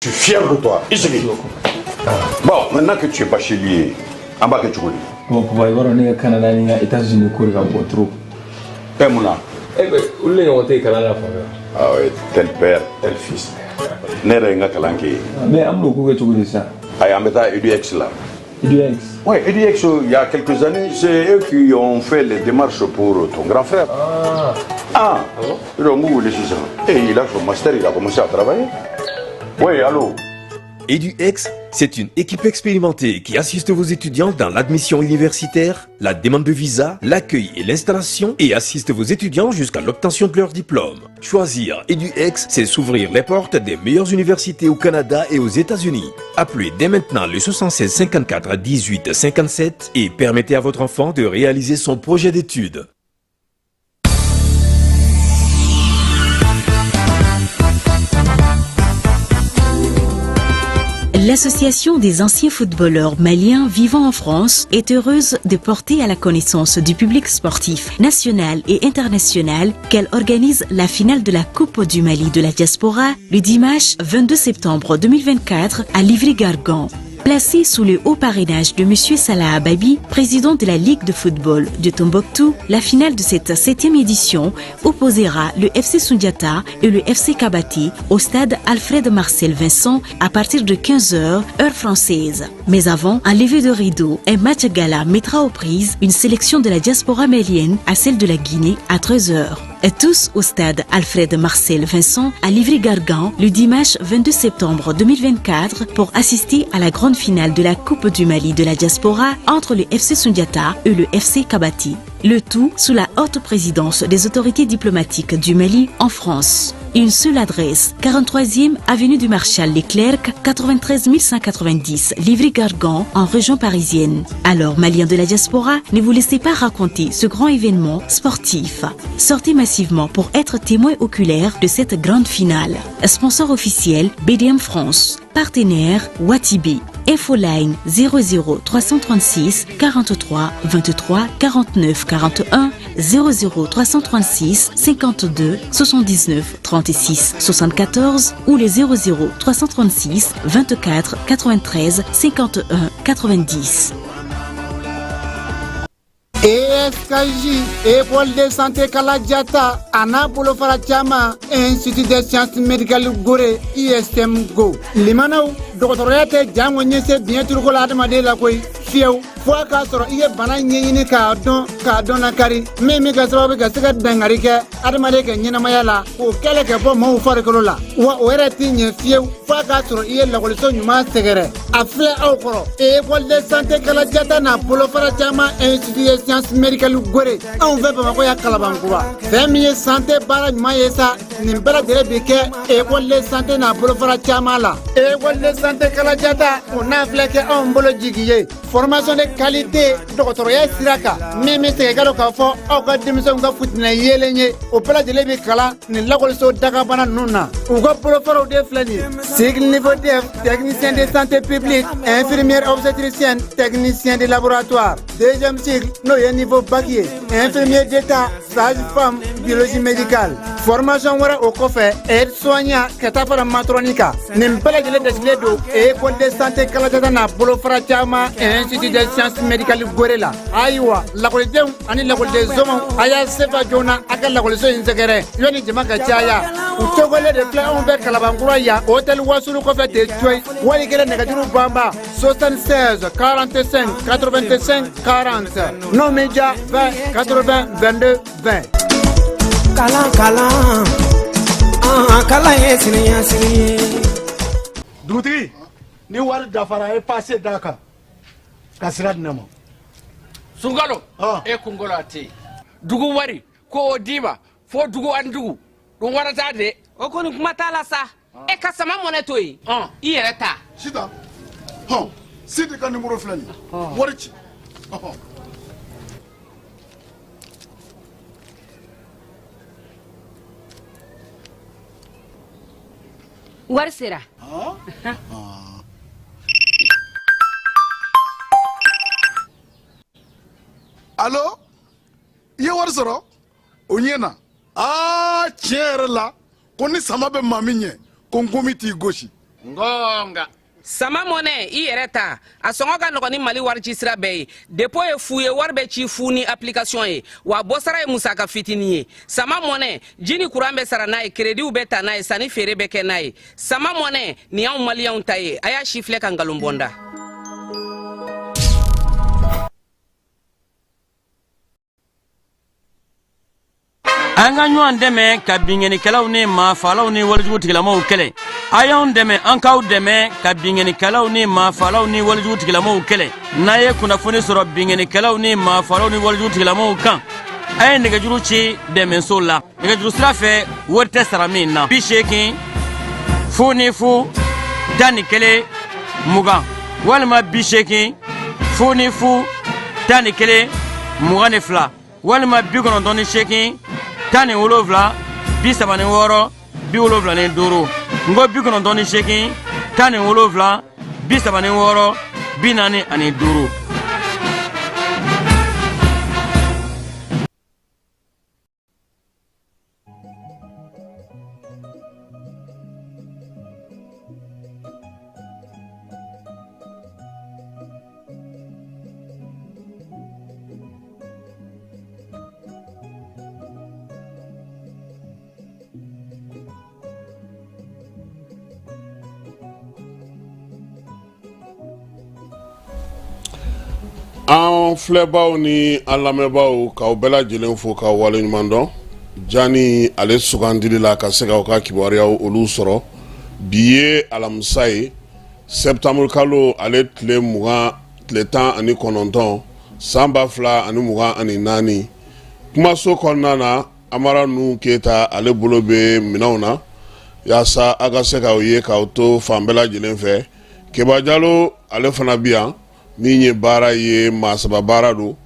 Je suis fier de toi. Bon, maintenant que tu es bachelier, en bas que tu connais. Bon, pour voir on est Canada, on est États-Unis, on est trop. Père Mouna. Eh bien, où est-ce qu'on est Canada? Ah oui, tel père, tel fils. N'est-ce pas Kalanki? Mais on a beaucoup de ça. Ah, on met à EduX là. EduX? Oui, EduX, il y a quelques années, c'est eux qui ont fait les démarches pour ton grand frère. Ah bon? Et il a son master, il a commencé à travailler. Oui, allô? EduX, c'est une équipe expérimentée qui assiste vos étudiants dans l'admission universitaire, la demande de visa, l'accueil et l'installation et assiste vos étudiants jusqu'à l'obtention de leur diplôme. Choisir EduX, c'est s'ouvrir les portes des meilleures universités au Canada et aux États-Unis. Appelez dès maintenant le 76 54 18 57 et permettez à votre enfant de réaliser son projet d'études. L'Association des anciens footballeurs maliens vivant en France est heureuse de porter à la connaissance du public sportif national et international qu'elle organise la finale de la Coupe du Mali de la diaspora le dimanche 22 septembre 2024 à Livry-Gargan. Placé sous le haut parrainage de M. Salah Ababi, président de la Ligue de football de Tombouctou, la finale de cette 7e édition opposera le FC Sundiata et le FC Kabati au stade Alfred Marcel Vincent à partir de 15h, heure française. Mais avant, un lever de rideau, un match gala mettra aux prises une sélection de la diaspora malienne à celle de la Guinée à 13h. Et tous au stade Alfred Marcel Vincent à Livry-Gargan le dimanche 22 septembre 2024 pour assister à la grande finale de la Coupe du Mali de la diaspora entre le FC Sundiata et le FC Kabati. Le tout sous la haute présidence des autorités diplomatiques du Mali en France. Une seule adresse, 43e avenue du Marshal Leclerc, 93 190 Livry-Gargan en région parisienne. Alors, Maliens de la diaspora, ne vous laissez pas raconter ce grand événement sportif. Sortez massivement pour être témoin oculaire de cette grande finale. Sponsor officiel, BDM France. Partenaire, Watibi. Infoline 00 336 43 23 49 41 00 336 52 79 36 74 ou les 00 336 24 93 51 90. ESKJ, École de santé Kaladiata, Anna Bolofara Chama, Institut de sciences médicales Gore, ISM Go. Limano, doctorate Jamonyese, bien turco la demande la koi, fieu, fois qu'à sort, il est banal ni cardon, la cari, mais Megasrobe Gassaka Dangarika, Adamareka Yenamayala, ou quelques bon mot faricolola, ou erating fieu, fois qu'à sort, il est la collection du master. Affaire au coro, École de santé Kaladiata, Bolofara Chama, Institut de sciences médicales Gore, on veut pas m'avoir Kalabankoua. Famille santé bara Mayesa, Nimbala de Beke, École de santé na Bolofara Chamala, École de santé Kaladiata, on a flecké en bolo jiguier. Formation de qualité, doctorat Siraka, même si Galo Kafo, au cas de Mission Gafoutna Yelenye, au plat de Lebekala, ni Lagolso Dagabana Nuna, ou Gopolofaro de Flani, cycle niveau DEF, technicien de santé publique, infirmière obstétricienne, technicien de laboratoire, deuxième cycle, noyé niveau baguier, infirmière d'état, sage-femme, biologie médicale, formation wara au coffre, aide-soignant, catapara matronica, Nimpala de l'Edesledo, école de santé Kaladana, Bolofara Chama, Institut de sciences médicales Gorella. Aïwa, la collection, Annie la collection, Aya Sefa Jona, Akal la collection Inzegere, Yoni Jamaka Chaya, ou Togole de Fla Omber Kalabanguraya, Hôtel Wasulu Kofete, Choi, Waligere Negatiru Bamba, 76 45 85 40. Non média 20 80 22 20. Kalan, Kalan yes, Doutri, ni wari dafara e passé Dakar. Kasira dinamo. Sungalo, e kungolo ati. Dugu wari, ko diba, fo dugu andugu. Dun wara ta de. O koni kuma ta la sa. E kasama mone to yi. I yɛrɛ ta. Sita. Sidi ka numéro filani. Wari ci. Wari sera. Allô? I ye wari sɔrɔ? O ɲɛna. Tiɲɛ yɛrɛ la, ko ni sama bɛ maa min ɲɛ, ko n gomi t'i gosi. ngonga sama mɔnɛ i yɛrɛ ta a sɔngɔ ka nɔgɔ ni mali warici sira bɛɛ ye depo ye fu ye wari bɛ ci fu ni application ye wa bɔsara ye musaka fitini ye sama mɔnɛ ji ni kuran bɛ sara n'a ye krediw bɛ ta n'a ye sanni feere bɛ kɛ n'a ye sama mɔnɛ nin y'anw maliyɛnw ta ye a y'a si filɛ ka nkalon bɔnda an ka ɲɔgɔn dɛmɛ ka binŋɛnikɛlaw ni maafalaw ni walijugutigilamaw kɛlɛ a y'anw dɛmɛ an k'aw dɛmɛ ka binŋɛnikɛlaw ni maafalaw ni walijugutigilamaw kɛlɛ n'a ye kunnafoni sɔrɔ binŋɛnikɛlaw ni maafalaw ni walijugutigilamaw kan a ye nɛgɛjuru ci dɛmɛso la nɛgɛjuru sira fɛ wari tɛ sara min na 80 00 11 20 walima 80 00 11 22 walima 98 17 76 75 ngo 98 17 76 45. An filɛbaw ni an lamɛnbaw k'aw bɛɛ lajɛlen fo k'aw waleɲuman dɔn jani ale sugandili la ka se k'aw ka kibaruyaw olu sɔrɔ bi ye alamisa ye septembre kalo ale tile 19 san 2024 kumaso kɔnɔna na Amara Nu Keyita ale bolo bɛ minɛnw na yaasa a ka se k'aw ye k'aw to fan bɛɛ lajɛlen fɛ Keba Jalo ale fana bi yan min ye baara ye maasaba baara do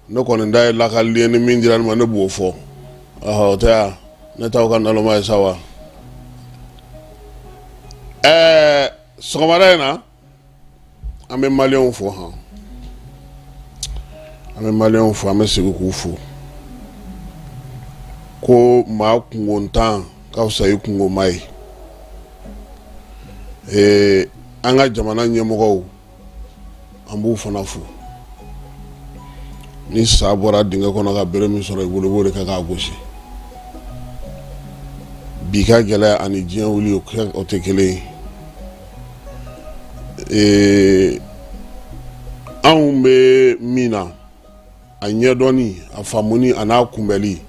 ne kɔni da ye lakali ni min dira ma ne b'o fɔ o tɛ ya ne t'aw ka naloma ye sa wa sɔgɔmada in na an bɛ maliyɛnw fo an bɛ segin k'u fo ko maa kungontan ka fisa i kungoma ye an ka jamana ɲɛmɔgɔw an b'u fana fo ni sa bɔra dingɛ kɔnɔ ka bere min sɔrɔ i bolo b'o de kɛ k'a gosi bi ka gɛlɛ ani diɲɛ wuli o tɛ kelen ye anw bɛ min na a ɲɛdɔnni a faamuni a n'a kunbɛli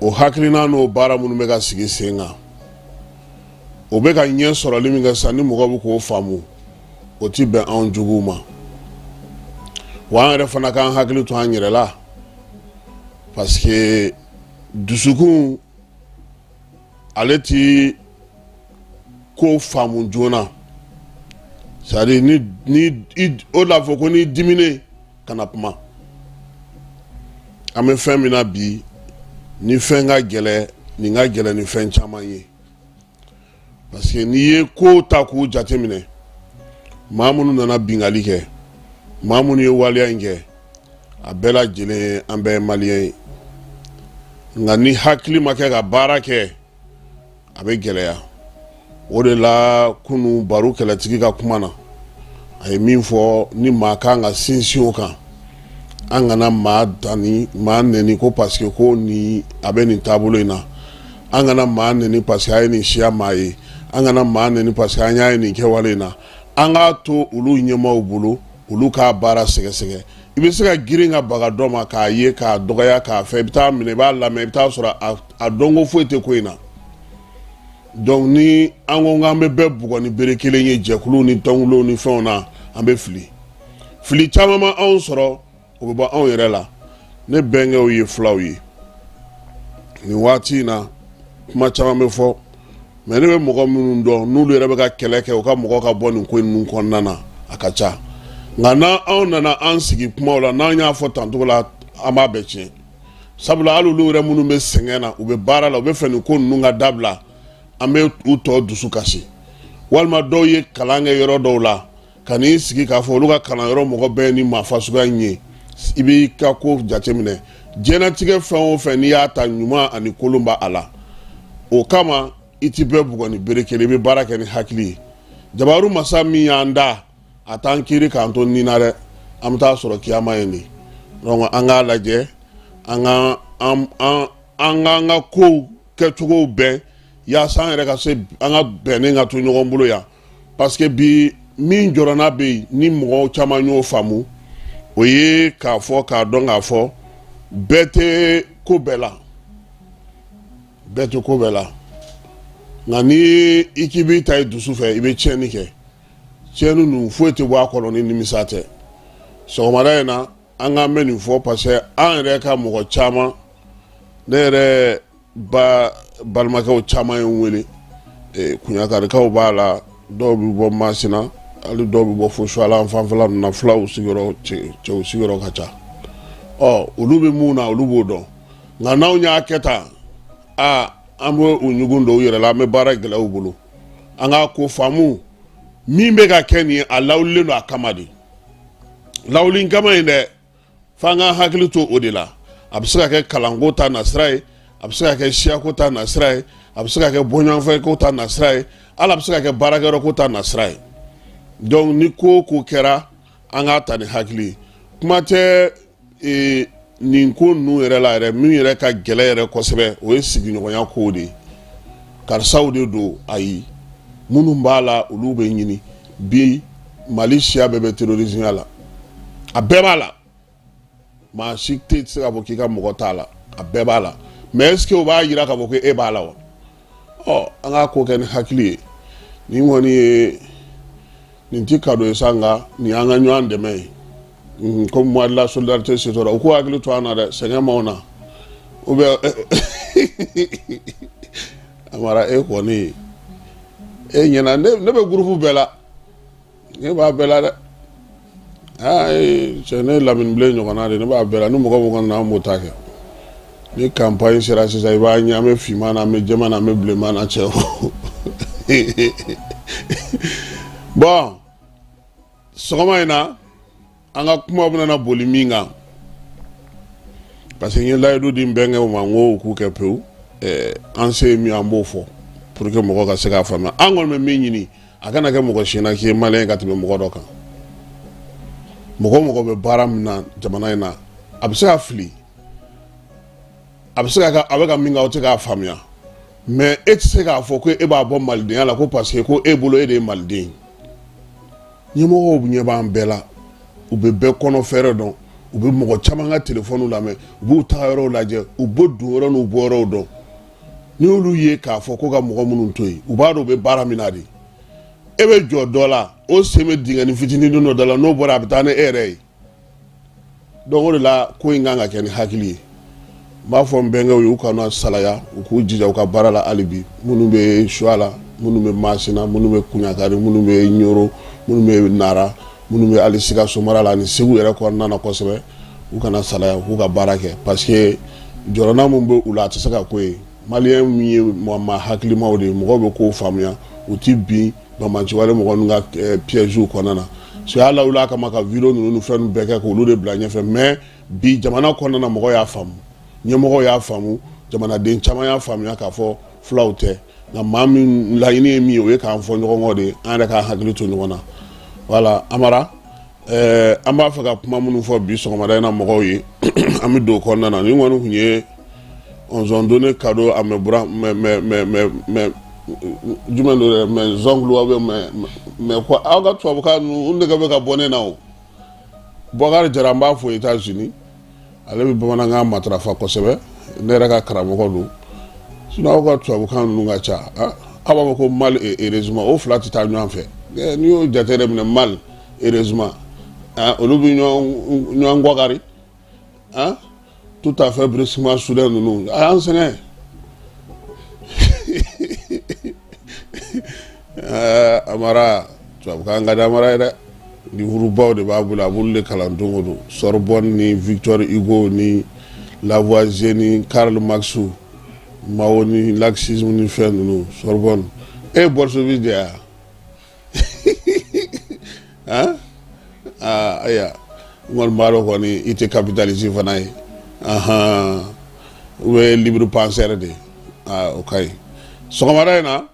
o hakilina n'o baara minnu bɛ ka sigi sen kan o bɛ ka ɲɛ sɔrɔli min kɛ sisan ni mɔgɔw bɛ k'o faamu o ti bɛn anw juguw ma wa an yɛrɛ fana k'an hakili to an yɛrɛ la parce que dusukun ale ti ko faamu joona c'est à dire ni o la fɔ ko ni dimine kana kuma an bɛ fɛn min na bi ni fɛn ka gɛlɛ ni ka gɛlɛ ni fɛn caman ye parce que n'i ye ko ta k'u jateminɛ maa minnu nana bingali kɛ maa minnu ye waliya in kɛ a bɛɛ lajɛlen an bɛɛ ye maliyɛn ye nka ni hakili ma kɛ ka baara kɛ a bɛ gɛlɛya o de la kunu baro kɛlɛtigi ka kuma na a ye min fɔ ni maa kan ka sinsin o kan an kana maa dani maa nɛni ko parce que ko ni a bɛ nin taabolo in na an kana maa nɛni parce que a ye nin siya maa ye an kana maa nɛni parce que an y'a ye nin kɛwale in na an k'a to olu ɲɛmaaw bolo olu k'a baara sɛgɛsɛgɛ i bɛ se ka girin ka baga dɔ ma k'a ye k'a dɔgɔya k'a fɛ i bɛ taa minɛ i b'a lamɛn i bɛ taa sɔrɔ a dɔnko foyi tɛ ko in na donc ni an ko k'an bɛ bɛɛ bugɔ ni bere kelen ye jɛkuluw ni tɔnkulow ni fɛnw na an bɛ fili caman ma anw sɔrɔ o bɛ bɔ anw yɛrɛ la ne bɛnkɛw ye filaw ye nin waati in na kuma caman bɛ fɔ mais ne bɛ mɔgɔ minnu dɔn n'olu yɛrɛ bɛ ka kɛlɛ kɛ u ka mɔgɔ ka bɔ nin ko ninnu kɔnɔna na a ka ca nka n'anw nana an sigi kumaw la n'an y'a fɔ tancogo la an b'a bɛɛ tiɲɛ sabula hali olu yɛrɛ minnu bɛ sɛgɛn na u bɛ baara la u bɛ fɛ nin ko ninnu ka dabila an bɛ u tɔ dusu kasi walima dɔw ye kalan kɛ yɔrɔ dɔw la ka n'i sigi k'a fɔ olu ka kalanyɔrɔ mɔgɔ bɛɛ ni maa fasuguya in ye i b'i ka ko jateminɛ diɲɛlatigɛ fɛn o fɛn n'i y'a ta ɲuman ani kolon b'a la o kama iti bɛɛ bugɔ ni bere kelen i bɛ baara kɛ ni hakili ye jabaru masa min y'an da a t'an kiri k'an to nin na dɛ an bɛ taa sɔrɔ kiyama ye de donc an k'a lajɛ an ka kow kɛcogow bɛn yaasa an yɛrɛ ka se an ka bɛnnen ka to ɲɔgɔn bolo yan parce que bi min jɔrɔna bɛ yen ni mɔgɔw caman y'o faamu o ye k'a fɔ k'a dɔn k'a fɔ bɛɛ tɛ ko bɛɛ la bɛɛ tɛ ko bɛɛ la nka ni i k'i b'i ta ye dusu fɛ i bɛ tiɲɛni kɛ tiɲɛni ninnu foyi tɛ bɔ a kɔnɔ ni nimisa tɛ sɔgɔmada in na an k'an bɛ nin fɔ parce que an yɛrɛ ka mɔgɔ caman ne yɛrɛ balimakɛw caman ye n wele kunyakarikaw b'a la dɔw bɛ bɔ Masina hali dɔw bɛ bɔ fo Suala an fanfɛla ninnu na fulaw sigiyɔrɔ cɛw sigiyɔrɔ ka ca olu bɛ mun na olu b'o dɔn nka n'anw y'a kɛ tan an bɛ u ɲugun dɔw yɛrɛ la an bɛ baara gɛlɛya u bolo an k'a ko faamu min bɛ ka kɛ nin ye a lawulilen don a kama de lawuli kama in dɛ f'an k'an hakili to o de la a bɛ se ka kɛ kalanko ta nasira ye a bɛ se ka kɛ siyako ta nasira ye a bɛ se ka kɛ bɔɲɔgɔnfɛko ta nasira ye hali a bɛ se ka kɛ baarakɛyɔrɔko ta nasira ye donc ni ko kɛra an k'a ta ni hakili ye kuma tɛ nin ko ninnu yɛrɛ la yɛrɛ min yɛrɛ ka gɛlɛ yɛrɛ kosɛbɛ o ye sigiɲɔgɔnya kow de ye karisaw de don ayi minnu b'a la olu bɛ ɲini bi Mali siya bɛɛ bɛ terrorisme la a bɛɛ b'a la maa si tɛ se ka fɔ k'i ka mɔgɔ t'a la a bɛɛ b'a la mais est ce que o b'a jira k'a fɔ ko e b'a la wa an k'a ko kɛ ni hakili ye nin kɔni ye nin ti kado ye sa nka nin y'an ka ɲɔgɔn dɛmɛ ye comme mois de la solidarité se tora u k'u hakili to an na dɛ sɛgɛn m'anw na ou bien Amara e kɔni e ɲɛna ne bɛ groupe bɛɛ la ne b'a bɛɛ la dɛ cɛ ne Lamini Bilen ɲɔgɔnna de ne b'a bɛɛ la ni mɔgɔ kɔni na an b'o ta kɛ ni campagne sera sisan i b'a ɲɛ an bɛ finman na an bɛ jɛman na an bɛ bilenman na cɛ bon sɔgɔma in na an ka kuma bɛna boli min kan parce que n ye layidu di n bɛnkɛw ma n ko u k'u kɛ pewu an se ye min an b'o fɔ pour que mɔgɔ ka se k'a faamuya an kɔni bɛ min ɲini a kana kɛ mɔgɔ si na k'i ye maliyɛn ka tɛmɛ mɔgɔ dɔ kan mɔgɔ mɔgɔ bɛ baara min na jamana in na a bɛ se ka fili a bɛ se ka a bɛ ka min kɛ aw tɛ k'a faamuya mais e tɛ se k'a fɔ ko e b'a bɔ malidenya la ko parce que ko e bolo e de ye maliden ye ɲɛmɔgɔw ɲɛ b'an bɛɛ la u bɛ bɛɛ kɔnɔ fɛrɛ dɔn u bɛ mɔgɔ caman ka téléphone lamɛn u b'u taga yɔrɔw lajɛ u b'u don yɔrɔ n'u bɔ yɔrɔw dɔn ni olu ye k'a fɔ ko ka mɔgɔ minnu to yen u b'a dɔn u bɛ baara min na de e bɛ jɔ dɔ la o sen bɛ dingɛni fitinin dɔ da la n'o bɔra a bɛ taa ni e yɛrɛ ye donc o de la ko in kan ka kɛ ni hakili ye n b'a fɔ n bɛnkɛw ye u kana salaya u k'u jija u ka baara la hali bi minnu bɛ Suala minnu bɛ Masina minnu bɛ Kuɲakari minnu bɛ Ɲoro minnu bɛ Nara minnu bɛ hali Sikaso mara la ani Segu yɛrɛ kɔnɔna na kosɛbɛ u kana salaya u k'u ka baara kɛ parce que jɔrɔna min bɛ u la a tɛ se ka ko ye maliyɛn min ye maa hakilimaw de ye mɔgɔw bɛ kow faamuya u ti bin bamanciwale mɔgɔ ninnu ka pièges kɔnɔna na so y'a lawuli kama ka vidéo ninnu ni fɛn bɛɛ kɛ k'olu de bila ɲɛfɛ mais bi jamana kɔnɔna na mɔgɔw y'a faamu ɲɛmɔgɔw y'a faamu jamanaden caman y'a faamuya k'a fɔ fulaw tɛ nka maa min laɲini ye min ye o ye k'an fɔ ɲɔgɔn kɔ de an yɛrɛ k'an hakili to ɲɔgɔn na voilà Amara an b'a fɛ ka kuma minnu fɔ bi sɔgɔmada in na mɔgɔw ye an bɛ don o kɔnɔna na nin kɔni tun ye on ont donné cadeau à mes bras mais jumɛn do dɛ mais zonglu aw bɛ mais quoi aw ka tubabukan ninnu olu de bɛ ka bɔ ne na o Bɔkari Jara n b'a fɔ États-Unis ale bɛ bamanankan matarafa kosɛbɛ ne yɛrɛ ka karamɔgɔ don sinon aw ka tubabukan ninnu ka ca aw b'a fɔ ko mal et heureusement o fila tɛ taa ɲɔgɔn fɛ n'i y'o jate yɛrɛ minɛ mal heureusement olu bɛ ɲɔgɔn gwakari tout à fait brusquement soudain ninnu a y'an sɛgɛn Amara tubabukan ka di Amara ye dɛ livurubaw de b'a bolo a b'olu de kalan don o don Sorbonne ni Victor Hugo ni Lavoisier ni Karl Marx Mao ni laxisme ni fɛn ninnu Sorbonne e ye bolchevique de ya aya n kɔni b'a dɔn kɔni i tɛ capitaliste fana ye ou bien libre penseur de o ka ɲi sɔgɔmada in na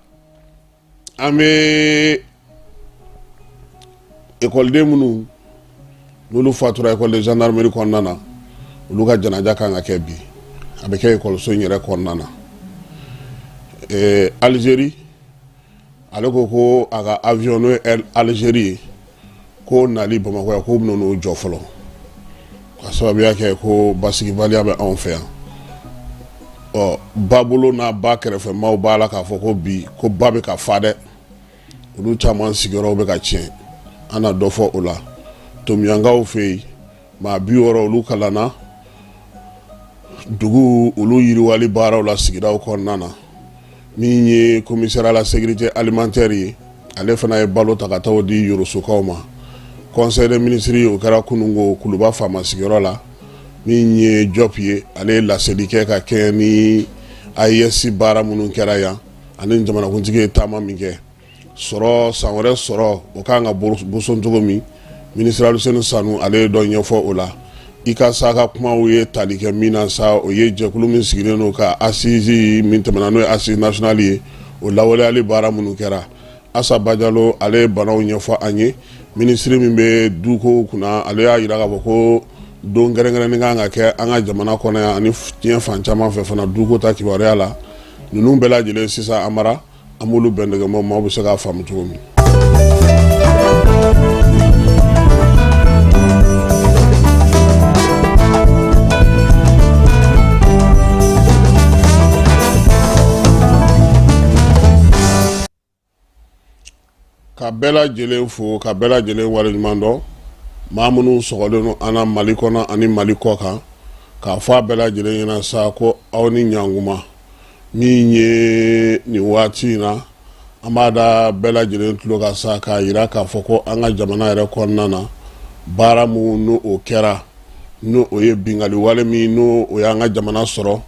an bɛ ekɔliden minnu n'olu fatura école de gendarmerie kɔnɔna na olu ka janaja kan ka kɛ bi a bɛ kɛ ekɔliso in yɛrɛ kɔnɔna na Algérie ale ko a ka avion n'o ye Algérie ko nali Bamakɔ yan ko bɛ n'o jɔ fɔlɔ ka sababuya kɛ ko basigibaliya bɛ anw fɛ yan ba bolo n'a ba kɛrɛfɛ maaw b'a la k'a fɔ ko bi ko ba bɛ ka fa dɛ olu caman sigiyɔrɔw bɛ ka tiɲɛ an na dɔ fɔ o la Tomiyankaw fɛ yen maa 60 olu kalanna dugu olu yiriwali baaraw la sigidaw kɔnɔna na min ye commissaire à la sécurité alimentaire ye ale fana ye balo ta ka taa di Yorosokaw ma conseil des ministres o kɛra kunungo Kuluba faama sigiyɔrɔ la min ye Diop ye ale ye laseli kɛ ka kɛ ni AIS baara minnu kɛra yan ani jamanakuntigi ye taama min kɛ sɔrɔ san wɛrɛ sɔrɔ o kan ka boson cogo min ministre Aluseni Sanu ale ye dɔ ɲɛfɔ o la i ka sa ka kumaw ye tali kɛ min na sa o ye jɛkulu min sigilen n'o ka assise min tɛmɛna n'o ye assise nationale ye o lawaleyali baara minnu kɛra Asa Bajalo ale ye banaw ɲɛfɔ an ye ministre min bɛ duko kunna ale y'a jira k'a fɔ ko don gɛrɛngɛrɛnnin kan ka kɛ an ka jamana kɔnɔ yan ani diɲɛ fan caman fɛ fana duko ta kibaruya la ninnu bɛɛ lajɛlen sisan Amara an b'olu bɛn dɛgɛmaw maaw bɛ se k'a faamu cogo min. Ka bɛɛ lajɛlen fo ka bɛɛ lajɛlen waleɲuman dɔn maa minnu sɔgɔlen don an na Mali kɔnɔ ani Mali kɔ kan k'a fɔ a bɛɛ lajɛlen ɲɛna sa ko aw ni ɲankuma min ye nin waati in na an b'a da bɛɛ lajɛlen tulo kan sa k'a jira k'a fɔ ko an ka jamana yɛrɛ kɔnɔna na baara mun n'o o kɛra n'o o ye bingali wale min n'o o y'an ka jamana sɔrɔ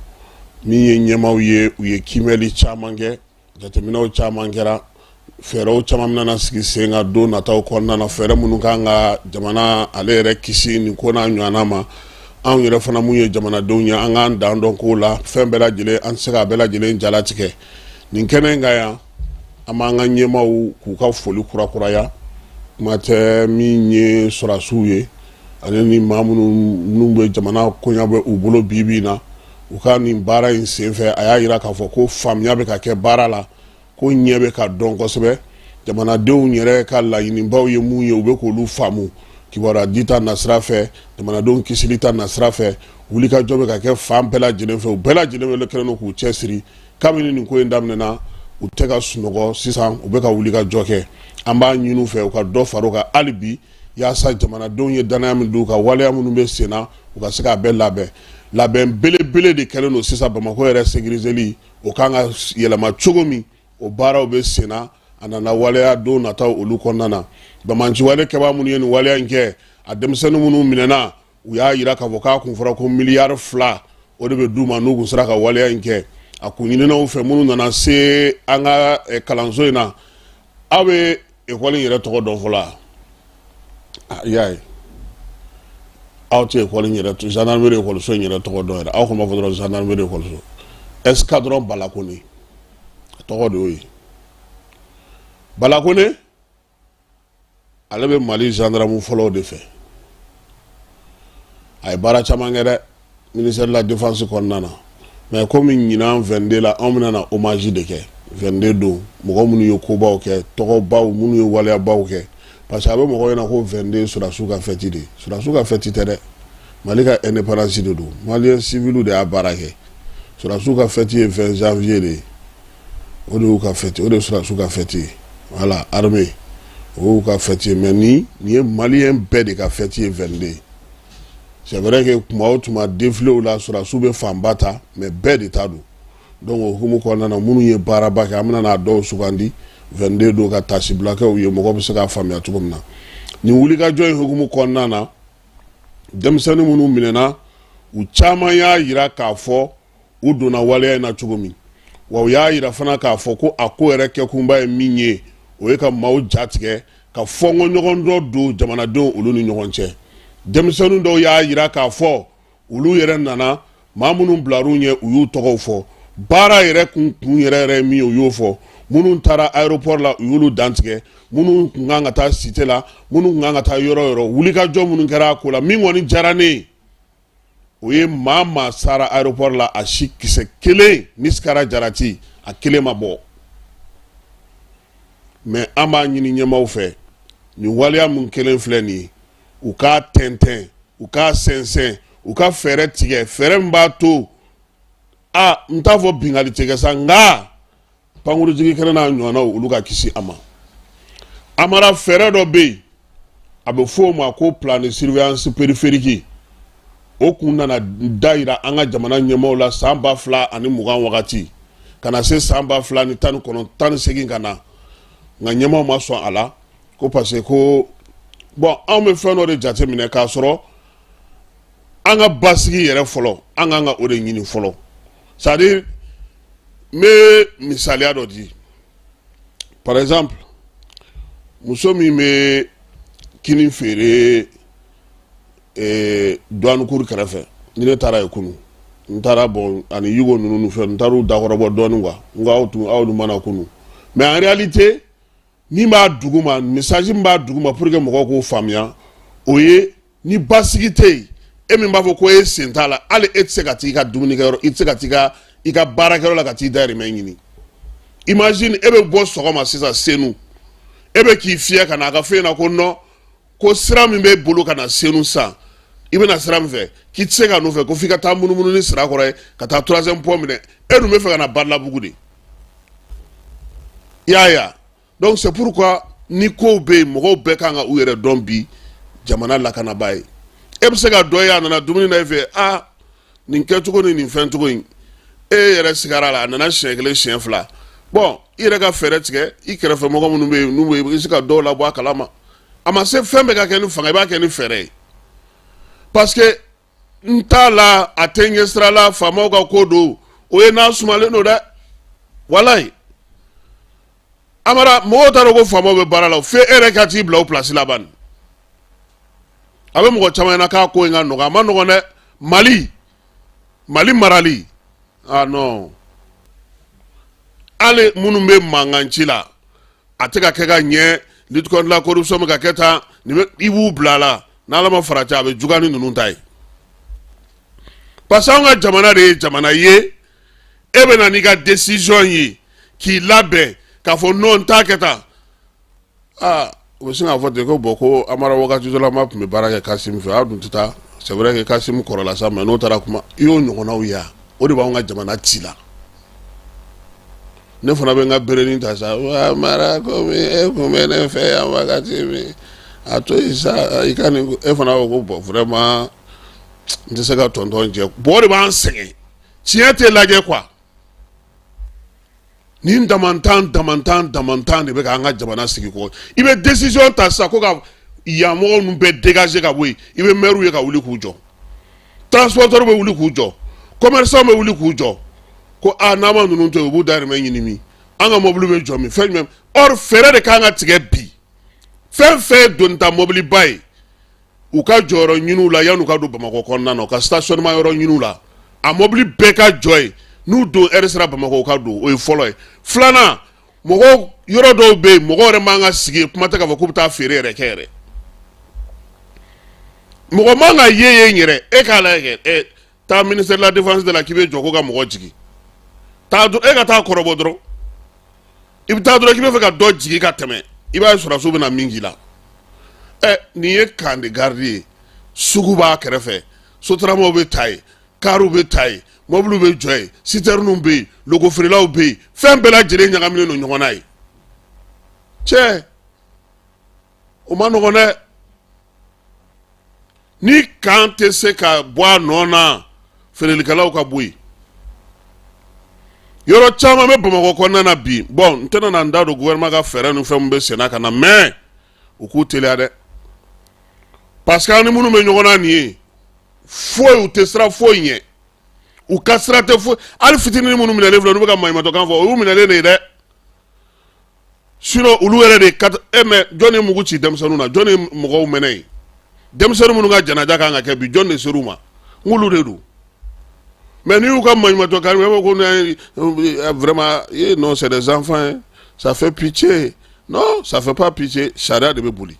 min ye ɲɛmaaw ye u ye kimɛli caman kɛ jateminɛw caman kɛra fɛɛrɛw caman nana sigi sen ka don nataw kɔnɔna na fɛɛrɛ minnu kan ka jamana ale yɛrɛ kisi nin ko n'a ɲɔgɔnna ma anw yɛrɛ fana mun ye jamanadenw ye an k'an dan dɔn k'o la fɛn bɛɛ lajɛlen an tɛ se k'a bɛɛ lajɛlen jalatigɛ nin kɛnɛ in kan yan an b'an ka ɲɛmaaw k'u ka foli kurakuraya kuma tɛ min ye sɔrɔdasiw ye ani ni maa minnu bɛ jamana koɲɛ bɛ u bolo bi bi in na u ka nin baara in senfɛ a y'a jira k'a fɔ ko faamuya bɛ ka kɛ baara la ko ɲɛ bɛ ka dɔn kosɛbɛ jamanadenw yɛrɛ ka laɲinibaw ye mun ye u bɛ k'olu faamu kibaruya di ta nasira fɛ jamanadenw kisili ta nasira fɛ wulikajɔ bɛ ka kɛ fan bɛɛ lajɛlen fɛ u bɛɛ lajɛlen bɛ kɛlen don k'u cɛsiri kabini nin ko in daminɛna u tɛ ka sunɔgɔ sisan u bɛ ka wulikajɔ kɛ an b'a ɲini u fɛ u ka dɔ fara u kan hali bi yaasa jamanadenw ye danaya min don u ka waleya minnu bɛ sen na u ka se k'a bɛɛ labɛn labɛn belebele de kɛlen don sisan Bamakɔ yɛrɛ sécuriseli o kan ka yɛlɛma cogo min o baaraw bɛ sen na a nana waleya don nataw olu kɔnɔna na bamanciwale kɛbaa minnu ye nin waleya in kɛ a denmisɛnnin minnu minɛna u y'a jira k'a fɔ k'a kun fɔra ko miliyari 2 o de bɛ d'u ma n'u kun sera ka waleya in kɛ a kun ɲininaw fɛ minnu nana se an ka kalanso in na aw bɛ ekɔli in yɛrɛ tɔgɔ dɔn fɔlɔ i y'a ye aw tɛ ekɔli in yɛrɛ gendarmerie ekɔliso in yɛrɛ tɔgɔ dɔn yɛrɛ aw kun b'a fɔ dɔrɔn gendarmerie ekɔliso escadron Balakone tɔgɔ de y'o ye Balakone ale bɛ Mali gendarme fɔlɔw de fɛ a ye baara caman kɛ dɛ ministère de la défense kɔnɔna na mais komi ɲinan 22 la anw bɛna na hommage de kɛ 22 don mɔgɔ minnu ye kobaw kɛ tɔgɔbaw minnu ye waleyabaw kɛ parce que a bɛ mɔgɔw ɲɛna ko 22 sɔrɔdasiw ka fête de sɔrɔdasiw ka fête tɛ dɛ Mali ka indépendance de don malien civil de y'a baara kɛ sɔrɔdasiw ka fête ye 20 janvier de o de y'u ka fête o de ye sɔrɔdasiw ka fête ye voilà armée o y'u ka fête ye mais nin ye malien bɛɛ de ka fête ye 22 c'est vrai que tuma o tuma défilé la sɔrɔdasiw bɛ fanba ta mais bɛɛ de ta don donc o hukumu kɔnɔna na minnu ye baaraba kɛ an bɛna n'a dɔw sugandi 22 don ka tasibilakɛw ye mɔgɔ bɛ se k'a faamuya cogo min na nin wulikajɔ in hukumu kɔnɔna na denmisɛnnin minnu minɛna u caman y'a jira k'a fɔ u donna waleya in na cogo min wa u y'a jira fana k'a fɔ ko a ko yɛrɛ kɛkunba ye min ye o ye ka maaw jatigɛ ka fɔnkɔ ɲɔgɔn dɔ don jamanadenw olu ni ɲɔgɔn cɛ denmisɛnnin dɔw y'a jira k'a fɔ olu yɛrɛ nana maa minnu bilar'u ɲɛ u y'u tɔgɔw fɔ baara yɛrɛ kun yɛrɛ min y'o fɔ minnu taara aéroport la u y'olu dantigɛ minnu kun kan ka taa cité la minnu kun kan ka taa yɔrɔ wulikajɔ minnu kɛra a ko la min kɔni diyara ne ye o ye maa sara aéroport la a si kisɛ kelen ni Sikara Jarati a kelen ma bɔ mais an b'a ɲini ɲɛmaaw fɛ ni waleya mun kelen filɛ nin ye u k'a tɛntɛn u k'a sɛnsɛn u ka fɛɛrɛ tigɛ fɛɛrɛ min b'a to n t'a fɔ bingali tigɛ sa nka pankurutigi kɛnɛ n'a ɲɔgɔnnaw olu ka kisi a ma a mara fɛɛrɛ dɔ bɛ yen a bɛ fɔ o ma ko plan de surveillance périphérique o kun nana da yira an ka jamana ɲɛmaaw la san 2020 wagati ka na se san 2019 18 ka na nka ɲɛmaaw ma sɔn a la ko parce que ko bon anw bɛ fɛn dɔ de jateminɛ k'a sɔrɔ an ka basigi yɛrɛ fɔlɔ an k'an ka o de ɲini fɔlɔ c'est à dire n bɛ misaliya dɔ di par exemple muso min bɛ kini feere douane cour kɛrɛfɛ ni ne taara yen kunun n taara bon ani yugo ninnu fɛ n taara u dakɔrɔbɔ dɔɔnin quoi n ko aw dun mana kunun mais en réalité min b'a duguma message min b'a duguma pour que mɔgɔw k'o faamuya o ye ni basigi tɛ yen e min b'a fɔ ko e sen t'a la hali e tɛ se ka t'i ka dumunikɛyɔrɔ i tɛ se ka t'i ka i ka baarakɛyɔrɔ la ka t'i dahirimɛ ɲini imagine e bɛ bɔ sɔgɔma sisan Senu e bɛ k'i fiyɛ ka na a ka f'e ɲɛna ko non ko sira min b'e bolo ka na Senu san i bɛna sira min fɛ k'i tɛ se ka n'o fɛ ko f'i ka taa munumunu ni sira kɔrɔ ye ka taa 3e pont minɛ e dun bɛ fɛ ka na Badalabugu de i y'a ye wa donc c'est pourquoi ni kow bɛ yen mɔgɔw bɛɛ kan ka u yɛrɛ dɔn bi jamana lakanabaa ye e bɛ se ka dɔ ye a nana dumuni na e fɛ nin kɛcogo ni nin fɛncogo in e yɛrɛ sigara la a nana siɲɛ kelen siɲɛ fila bon i yɛrɛ ka fɛɛrɛ tigɛ i kɛrɛfɛ mɔgɔ minnu bɛ yen n'u bɛ i bɛ se ka dɔw labɔ a kalama a ma se fɛn bɛɛ ka kɛ ni fanga i b'a kɛ ni fɛɛrɛ ye parce que n t'a la a tɛ ɲɛ sira la faamaw ka ko don o ye n'a sumalen don dɛ walayi Amara mɔgɔw t'a dɔn ko faamaw bɛ baara la f'e yɛrɛ ka t'i bila o place la bani a bɛ mɔgɔ caman ɲɛna k'a ko in ka nɔgɔ a ma nɔgɔn dɛ Mali marali non ale minnu bɛ mankan ci la a tɛ ka kɛ ka ɲɛ lutte contre la corruption bɛ ka kɛ tan i b'u bila la n'Ala ma fara cɛ a bɛ juguya ni ninnu ta ye parce que anw ka jamana de ye jamana ye e bɛ na n'i ka décision ye k'i labɛn k'a fɔ non n t'a kɛ tan u bɛ sin k'a fɔ ten ko bon ko Amara wagati dɔ la ma tun bɛ baara kɛ Kassim fɛ aw dun tɛ taa c'est vrai que Kassim kɔrɔla sa mais n'o taara kuma i y'o ɲɔgɔnnaw ye o de b'anw ka jamana ci la ne fana bɛ n ka berenin ta sa Amara komi e kun bɛ ne fɛ yan wagati min a to yen sa i ka nin e fana ko bon vraiment n tɛ se ka tɔntɔn jɛ bon o de b'an sɛgɛn tiɲɛ tɛ lajɛ quoi nin damantan de bɛ k'an ka jamana sigi kɔ i bɛ décision ta sisan ko ka yan mɔgɔw ninnu bɛɛ dégager ka bɔ yen i bɛ maire ye ka wuli k'u jɔ transporteur bɛ wuli k'u jɔ commerçant bɛ wuli k'u jɔ ko n'a ma ninnu to yen u b'u dahirimɛ ɲini min an ka mobili bɛ jɔ min fɛn jumɛn or fɛɛrɛ de kan ka tigɛ bi fɛn fɛn doni ta mobili ba ye u ka jɔyɔrɔ ɲini u la yan'u ka don Bamakɔ kɔnɔna na u ka stationnement yɔrɔ ɲini u la a mobili bɛɛ ka jɔ yen n'u don heure sera Bamakɔ u ka don o ye fɔlɔ ye filanan mɔgɔw yɔrɔ dɔw bɛ yen mɔgɔw yɛrɛ man ka sigi kuma tɛ k'a fɔ k'u bɛ taa feere yɛrɛ kɛ yɛrɛ mɔgɔ man ka ye n yɛrɛ e k'a lajɛ kɛ taa ministère de la défense de la k'i bɛ jɔ ko ka mɔgɔ jigin taa e ka taa kɔrɔbɔ dɔrɔn i bɛ taa dɔrɔn k'i bɛ fɛ ka dɔ jigin ka tɛmɛ i b'a ye sɔrɔdasiw bɛ na min k'i la nin ye camp de garde ye sugu b'a kɛrɛfɛ sotaramaw bɛ ta yen kariw bɛ ta yen mɔbiliw bɛ jɔ yen citernes bɛ yen logo feerelaw bɛ yen fɛn bɛɛ lajɛlen ɲagaminen don ɲɔgɔn na ye cɛ o ma nɔgɔn dɛ ni kan tɛ se ka bɔ a nɔ na feerelikɛlaw ka bɔ yen yɔrɔ caman bɛ Bamakɔ kɔnɔna na bi bon n tɛna na n da don gouvernement ka fɛɛrɛ ni fɛn min bɛ senna ka na mais u k'u teliya dɛ parce que an ni minnu bɛ ɲɔgɔn na nin ye foyi u tɛ sira foyi ɲɛ u ka sira tɛ foyi hali fitinin minnu minɛlen filɛ n'u bɛ ka maɲumantɔkan fɔ o y'u minɛlen de ye dɛ sinon olu yɛrɛ de mais jɔn ye mugu ci denmisɛnninw na jɔn ye mɔgɔw mɛnɛ ye denmisɛnnin minnu ka janaja kan ka kɛ bi jɔn de ser'u ma n k'olu de don Mais nous, comme vraiment, non, c'est des enfants, hein. Ça fait pitié. Non, ça fait pas pitié. Charia de Bouli.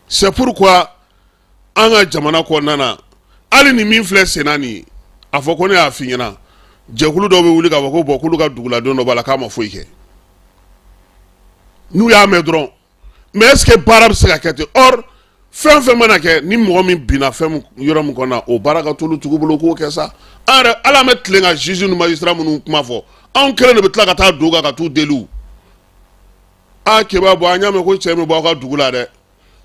C'est pourquoi, en a jamana konana, ali ni min flè senani, a fo kone a finyana, jekulu do be wuli ka fo bokulu ka dugula don do bala kama foyi ke. Nous y'a me dron. Mais est-ce que barab se ka kete? Or, fɛn mana kɛ ni mɔgɔ min bina fɛn yɔrɔ min kɔnɔ o baara ka tolu tugu bolo k'o kɛ sa an yɛrɛ ala mɛ tilen ka juge ni magistrat minnu kuma fɔ anw kelen de bɛ tila ka taa don kan ka t'u deli a keba bɔ an y'a mɛn ko cɛ min bɔ aw ka dugu la dɛ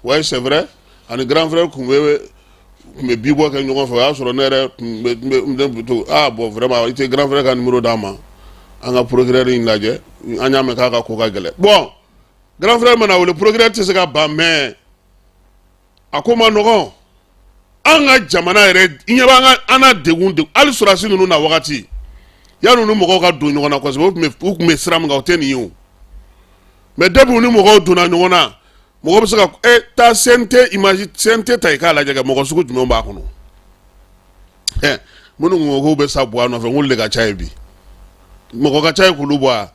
ouais c'est vrai ani grand frère kun bɛ bi bɔ kɛ ɲɔgɔn fɛ o y'a sɔrɔ ne yɛrɛ tun bɛ to bon vraiment i tɛ grand frère ka numéro d'an ma an ka procureur in lajɛ an y'a mɛn k'a ka ko ka gɛlɛn bon grand frère mana wele procureur tɛ se ka ban mais a ko ma nɔgɔn an ka jamana yɛrɛ i ɲɛ b'an ka an na degun hali sɔrɔdasi ninnu na wagati yanni u ni mɔgɔw ka don ɲɔgɔn na kosɛbɛ u tun bɛ sira min kan o tɛ nin ye o mais depuis u ni mɔgɔw donna ɲɔgɔn na mɔgɔ bɛ se ka taa CNT image CNT ta i k'a lajɛ kɛ mɔgɔ sugu jumɛn b'a kɔnɔ minnu ko k'u bɛ sa bɔ a nɔfɛ n k'olu de ka ca ye bi mɔgɔ ka ca ye k'olu bɔ a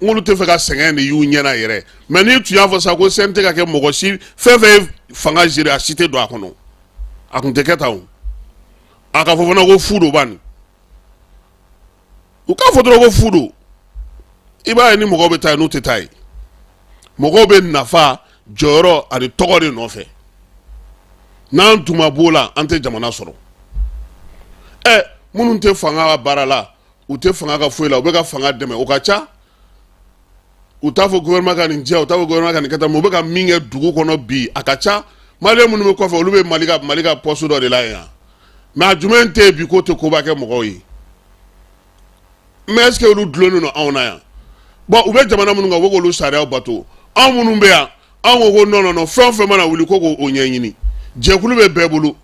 n k'olu tɛ fɛ ka sɛgɛn de y'u ɲɛna yɛrɛ mais n'i tun y'a fɔ sa ko CNT ka kɛ mɔgɔ si fɛn fɛn ye fanga gérer a si tɛ don a kɔnɔ a tun tɛ kɛ tan o a ka fɔ fana ko fu don bani u k'a fɔ dɔrɔn ko fu don i b'a ye ni mɔgɔw bɛ taa ye n'u tɛ taa ye mɔgɔw bɛ nafa jɔyɔrɔ ani tɔgɔ de nɔfɛ n'an tun ma b'o la an tɛ jamana sɔrɔ minnu tɛ fanga ka baara la u tɛ fanga ka foyi la u bɛ ka fanga dɛmɛ o ka ca u t'a fɔ gouvernement ka nin diya u t'a fɔ gouvernement ka nin kɛ tan mais u bɛ ka min kɛ dugu kɔnɔ bi a ka ca maliyɛn minnu bɛ kɔfɛ olu bɛ mali ka poste dɔ de la yan mais a jumɛn tɛ yen bi k'o tɛ koba kɛ mɔgɔw ye mais est ce que olu dulonnen don anw na yan bon u bɛ jamana minnu kan u bɛ k'olu sariyaw bato anw minnu bɛ yan anw ko ko non fɛn o fɛn mana wuli ko k'o ɲɛɲini jɛkulu bɛ bɛɛ bolo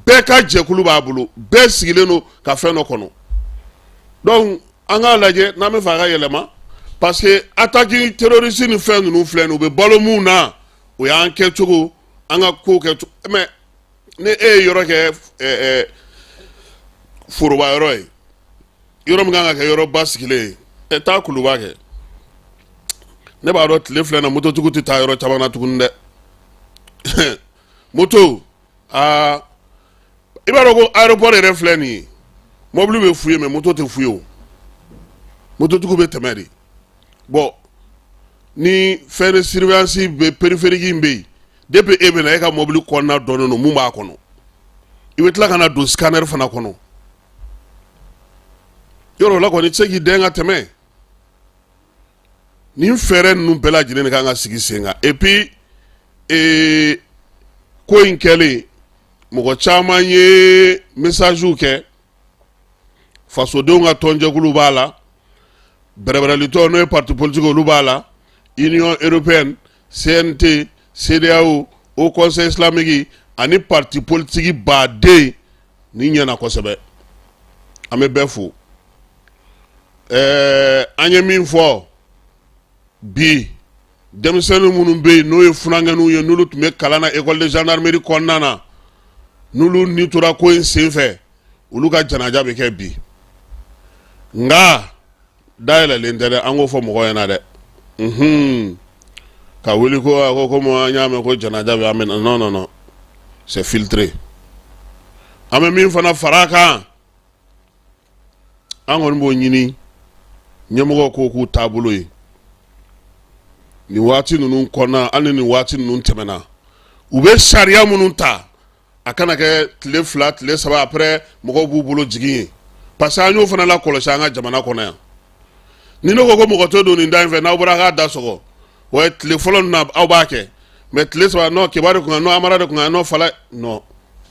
bɛɛ ka jɛkulu b'a bolo bɛɛ sigilen don ka fɛn dɔ kɔnɔ donc an k'a lajɛ n'an bɛ fɛ a ka yɛlɛma parce que attaque terroriste ni fɛn ninnu filɛ nin u bɛ balo mun na o y'an kɛcogo an ka ko kɛcogo mais ni e ye yɔrɔ kɛ foroba yɔrɔ ye yɔrɔ min kan ka kɛ yɔrɔ ba sigilen ye taa kuluba kɛ ne b'a dɔn tile filɛ na mototigiw tɛ taa yɔrɔ caman na tuguni dɛ moto i b'a dɔn ko aéroport yɛrɛ filɛ nin ye mobili bɛ f'u ye mais moto tɛ f'u ye o mototigiw bɛ tɛmɛ de bon ni fɛn de surveillance bɛ périphérique in bɛ yen depuis e bɛ na e ka mobili kɔnɔna dɔnnen don mun b'a kɔnɔ i bɛ tila ka na don scanner fana kɔnɔ yɔrɔ o la kɔni i tɛ se k'i dɛn ka tɛmɛ nin fɛɛrɛ ninnu bɛɛ lajɛlen de kan ka sigi sen kan et puis ko in kɛlen mɔgɔ caman ye messagew kɛ fasodenw ka tɔnjɛkulu b'a la bɛrɛbɛrɛlitɔ n'o ye parti politique olu b'a la Union européenne CNT CEDEAO Haut Conseil islamique ani parti politique baden ni ɲɛna kosɛbɛ an bɛ bɛɛ fo an ye min fɔ bi denmisɛnnin minnu bɛ yen n'o ye funankɛninw ye n'olu tun bɛ kalan na école de gendarmerie kɔnɔna na n'olu ni tora ko in senfɛ olu ka janaja bɛ kɛ bi nka dayɛlɛlen tɛ dɛ an k'o fɔ mɔgɔw ɲɛna dɛ ka wuli ko komi an y'a mɛn ko janaja bɛ an bɛ na non c'est filtré an bɛ min fana fara a kan an kɔni b'o ɲini ɲɛmɔgɔw ko k'u taabolo ye nin waati ninnu kɔnɔna hali ni nin waati ninnu tɛmɛna u bɛ sariya minnu ta a kana kɛ tile 2 tile 3 après mɔgɔw b'u bolo jigin ye parce que an y'o fana lakɔlɔsi an ka jamana kɔnɔ yan ni ne ko ko mɔgɔ tɛ don nin da in fɛ n'aw bɔra k'a da sɔgɔ o ye tile fɔlɔ ninnu na aw b'a kɛ mais tile 3 non kibaru de kun kan non amara de kun kan non fala non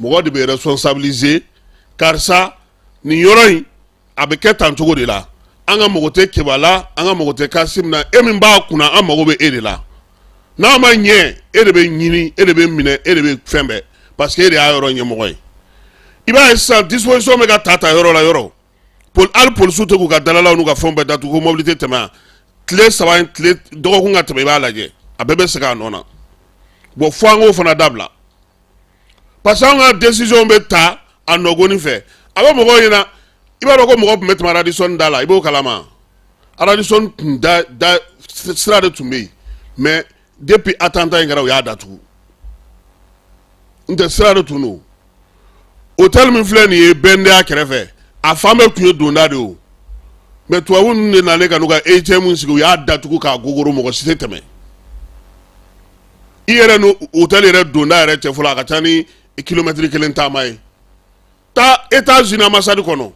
mɔgɔ de bɛ responsabiliser karisa nin yɔrɔ in a bɛ kɛ tan cogo de la an ka mɔgɔ tɛ kebala an ka mɔgɔ tɛ kasim na e min b'a kunna an mago bɛ e de la n'a ma ɲɛ e de bɛ ɲini e de bɛ minɛ e de bɛ fɛn bɛɛ parce que e de y'a yɔrɔ ɲɛmɔgɔ ye i b'a ye sisan disposition bɛ ka ta yɔrɔ la yɔrɔ hali polisiw tɛ k'u ka dalalaw n'u ka fɛnw bɛɛ datugu ko mobili tɛ tɛmɛ yan tile 3 tile dɔgɔkun ka tɛmɛ i b'a lajɛ a bɛɛ bɛ segin a nɔ na bon fo an k'o fana dabila parce que an ka décision bɛ ta a nɔgɔni fɛ a bɛ mɔgɔw ɲɛna i b'a dɔn ko mɔgɔ tun bɛ tɛmɛ Radisson da la i b'o kalama Radisson tun da sira de tun bɛ yen mais depuis attentat in kɛra u y'a datugu n tɛ sira de tun don hôtel min filɛ nin ye BNDA kɛrɛfɛ a fan bɛɛ tun ye donda de o mais tubabu ninnu de nalen ka n'u ka ATM sigi u y'a datugu k'a gogoro mɔgɔ si tɛ tɛmɛ i yɛrɛ ni hôtel yɛrɛ donda yɛrɛ cɛ fɔlɔ a ka ca ni kilomètre 1 taama ye taa États-Unis ambassade kɔnɔ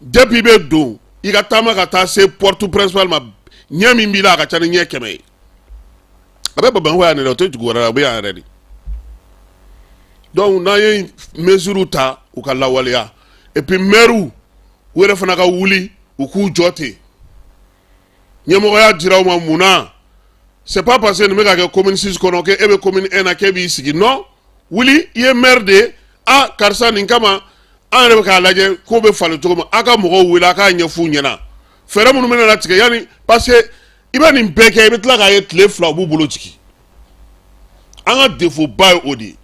depuis i bɛ don i ka taama ka taa se porte principale ma ɲɛ min b'i la a ka ca ni ɲɛ 100 ye a bɛ Bamakɔ yan de o tɛ dugu wɛrɛ la o bɛ yan yɛrɛ de donc n'an ye mesures ta u ka lawaleya et puis maires u yɛrɛ fana ka wuli u k'u jɔ ten ɲɛmɔgɔya dira u ma mun na c'est pas parce que nin bɛ ka kɛ commune 6 kɔnɔ k'e bɛ commune 1 na k'e b'i sigi non wuli i ye maire de ye karisa nin kama an yɛrɛ bɛ k'a lajɛ k'o bɛ falen cogo min a ka mɔgɔw wele a k'a ɲɛf'u ɲɛna fɛɛrɛ minnu bɛ na tigɛ yanni parce que i bɛ nin bɛɛ kɛ i bɛ tila k'a ye tile 2 u b'u bolo jigin an ka défaut ba ye o de ye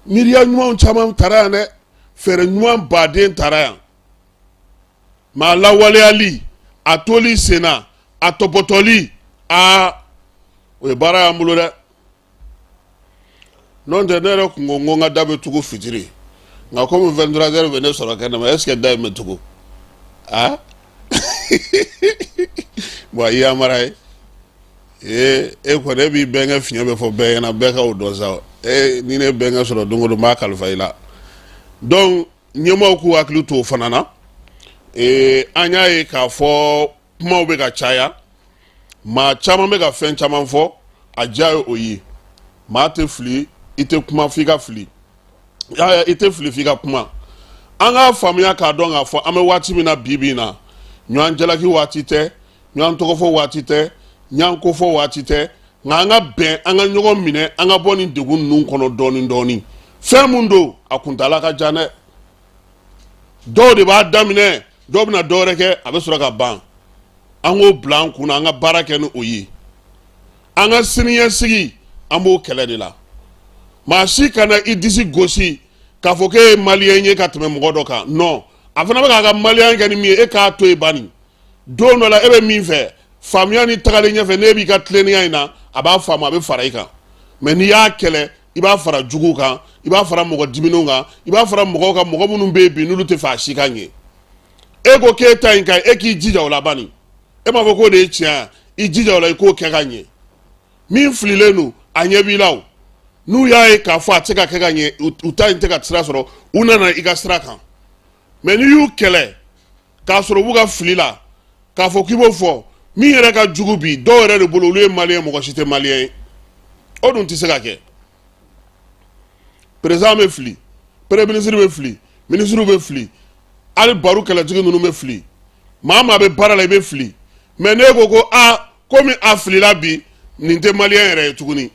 miiriya ɲumanw caman taara yan dɛ fɛɛrɛ ɲuman baden taara yan maa lawaleyali a toli sen na a tɔpɔtɔli o ye baara y'an bolo dɛ n'o tɛ ne yɛrɛ kun ko n ko n ka da bɛ tugu fitiri nka komi 23h bɛ ne sɔrɔ kɛnɛ ma est ce que da in bɛ tugu bon i yamara ye e kɔni e b'i bɛnkɛ fiɲɛ bɛ fɔ bɛɛ ɲɛna bɛɛ ka o dɔn sa ni ne bɛnkɛ sɔrɔ don o don n b'a kalifa i la donc ɲɛmɔgɔw k'u hakili to o fana na an y'a ye k'a fɔ kumaw bɛ ka caya maa caman bɛ ka fɛn caman fɔ a diya ye o ye maa tɛ fili i tɛ kuma f'i ka fili i tɛ fili f'i ka kuma an k'a faamuya k'a dɔn k'a fɔ an bɛ waati min na bi bi in na ɲɔgɔn jalaki waati tɛ ɲɔgɔn tɔgɔfɔ waati tɛ ɲɔgɔn kofɔ waati tɛ nka an ka bɛn an ka ɲɔgɔn minɛ an ka bɔ nin degun ninnu kɔnɔ dɔɔni dɔɔni fɛn mun don a kuntala ka jan dɛ dɔw de b'a daminɛ dɔw bɛna dɔ wɛrɛ kɛ a bɛ sɔrɔ ka ban an k'o bila an kunna an ka baara kɛ ni o ye an ka siniɲɛsigi an b'o kɛlɛ de la maa si kana i disi gosi k'a fɔ k'e ye maliyɛn ye ka tɛmɛ mɔgɔ dɔ kan non a fana bɛ k'a ka maliyɛn kɛ ni min ye e k'a to yen bani don dɔ la e bɛ min fɛ faamuya ni tagalen ɲɛfɛ n'e b'i ka tilennenya in na a b'a faamu a bɛ fara i kan mais n'i y'a kɛlɛ i b'a fara juguw kan i b'a fara mɔgɔ diminenw kan i b'a fara mɔgɔw kan mɔgɔ minnu bɛ yen bi n'olu tɛ fɛ a si ka ɲɛ e ko k'e ta in ka ɲi e k'i jija o la bani e m'a fɔ k'o de ye tiɲɛ ye i jija o la i k'o kɛ ka ɲɛ min fililen don a ɲɛ b'i la o n'u y'a ye k'a fɔ a tɛ se ka kɛ ka ɲɛ u ta in tɛ ka sira sɔrɔ u nana i ka sira kan mais n'i y'u kɛlɛ k'a sɔrɔ u b'u ka fili la k'a fɔ k'i b'o fɔ min yɛrɛ ka jugu bi dɔw yɛrɛ de bolo olu ye maliyɛn mɔgɔ si tɛ maliyɛn ye o dun tɛ se ka kɛ président bɛ fili premier ministre bɛ fili ministre bɛ fili hali baro kɛlɛtigi ninnu bɛ fili maa maa bɛ baara la i bɛ fili mais ne ko ko komi a filila bi nin tɛ maliyɛn yɛrɛ ye tuguni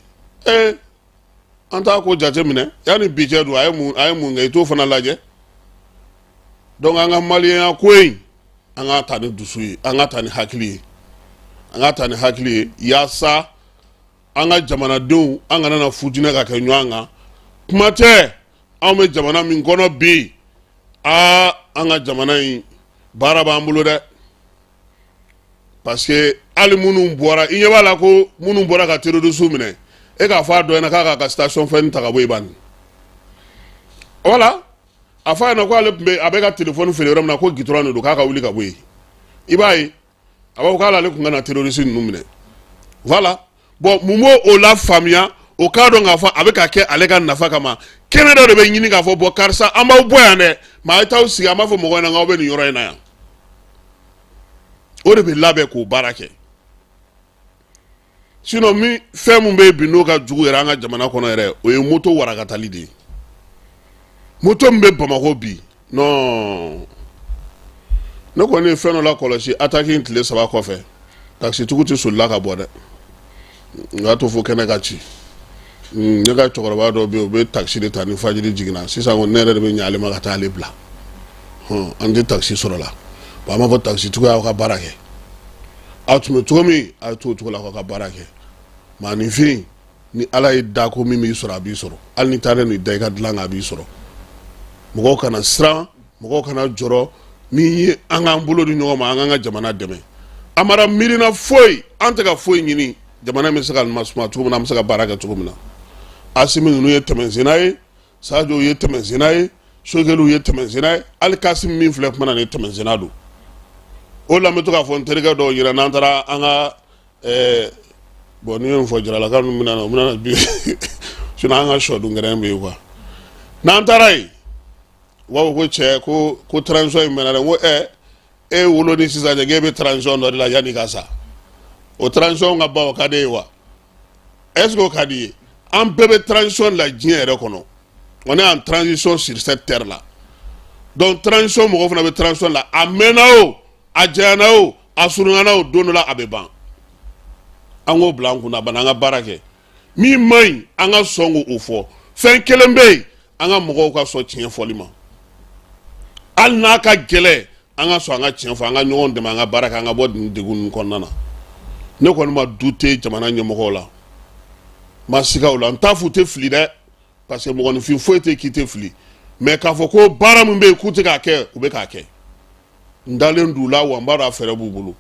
an t'a ko jate minɛ yanni bi cɛ don a ye mun kɛ i t'o fana lajɛ donc an ka maliyɛnya ko in an ka ta ni dusu ye an ka ta ni hakili ye an ka ta ni hakili ye yaasa an ka jamanadenw an kana na fujinɛ ka kɛ ɲɔgɔn kan kuma tɛ anw bɛ jamana min kɔnɔ bi an ka jamana in baara b'an bolo dɛ parce que hali minnu bɔra i ɲɛ b'a la ko minnu bɔra ka terroriste minɛ e k'a fɔ a dɔ ɲɛna k'a k'a ka station fɛn ta ka bɔ yen bani voilà a fɔ a ɲɛna ko ale tun bɛ a bɛ ka téléphone feere yɔrɔ min na ko gitɔrɔn de don k'a ka wuli ka bɔ yen i b'a ye a b'a fɔ k'ale tun ka na terroriste ninnu minɛ voilà bon mun b'o o la faamuya o k'a dɔn k'a fɔ a bɛ ka kɛ ale ka nafa kama kɛnɛ dɔ de bɛ ɲini k'a fɔ bɔn karisa an b'aw bɔ yan dɛ maa a' t'aw sigi an b'a fɔ mɔgɔw ɲɛna k'aw bɛ nin yɔrɔ in na yan o de bɛ labɛn k'o baara kɛ sinon min fɛn mun bɛ yen bi n'o ka jugu yɛrɛ an ka jamana kɔnɔ yɛrɛ o ye moto warakatali de ye moto min bɛ Bamakɔ bi non ne kɔni ye fɛn dɔ la kɔlɔsi attaque in tile 3 kɔfɛ taxitigiw tɛ solila ka bɔ dɛ n k'a to fo kɛnɛ ka ci ne ka cɛkɔrɔba dɔ bɛ yen o bɛ taxi de ta ni fajiri jiginna sisan ko ne yɛrɛ de bɛ ɲɛ ale ma ka taa ale bila an tɛ taxi sɔrɔ la bon an b'a fɔ taxitigiw y'aw ka baara kɛ aw tun bɛ cogo min a ye to o cogo la k'aw ka baara kɛ maanifin ni ala ye da ko min b'i sɔrɔ a b'i sɔrɔ hali ni taara ni da i ka dilan a b'i sɔrɔ mɔgɔw kana siran mɔgɔw kana jɔrɔ min ye an k'an bolo di ɲɔgɔn ma an k'an ka jamana dɛmɛ a mara miirina foyi an tɛ ka foyi ɲini jamana bɛ se ka masuma cogo min na an bɛ se ka baara kɛ cogo min na Asimi ninnu ye tɛmɛsenna ye Sadio ye tɛmɛsenna ye Sogɛliw ye tɛmɛsenna ye hali Kasimi min filɛ kuma na ni tɛmɛsenna don o la n bɛ to k'a fɔ n terikɛ dɔw yira n'an taara an ka bon ni ye min fɔ jaralaka ninnu bɛna na u bɛna na bi sinon an ka sɔdun gɛrɛn bɛ yen quoi n'an taara yen u b'a fɔ ko cɛ ko transition in mɛnna dɛ n ko e wolo ni sisan cɛ k'e bɛ transition dɔ de la yanni ka sa o transition ka ban o ka di ye wa est-ce que o ka di ye an bɛɛ bɛ transition la diɲɛ yɛrɛ kɔnɔ on est en transition sur cette terre là donc transition mɔgɔw fana bɛ transition la a mɛnna o a janyana o a surunyana o don dɔ la a bɛ ban an k'o bila an kunna bana an ka baara kɛ min man ɲi an ka sɔn k'o fɔ fɛn kelen bɛ yen an ka mɔgɔw ka sɔn tiɲɛ fɔli ma hali n'a ka gɛlɛn an ka sɔn an ka tiɲɛ fɔ an ka ɲɔgɔn dɛmɛ an ka baara kɛ an ka bɔ nin degun ninnu kɔnɔna na ne kɔni ma dute jamana ɲɛmɔgɔw la ma siga o la n t'a fɔ u tɛ fili dɛ parce que mɔgɔninfin foyi tɛ k'i tɛ fili mais k'a fɔ ko baara min bɛ yen k'u tɛ k'a kɛ u bɛ k'a kɛ n dalen d'u la wa n b'a dɔn a fɛɛrɛ b'u bolo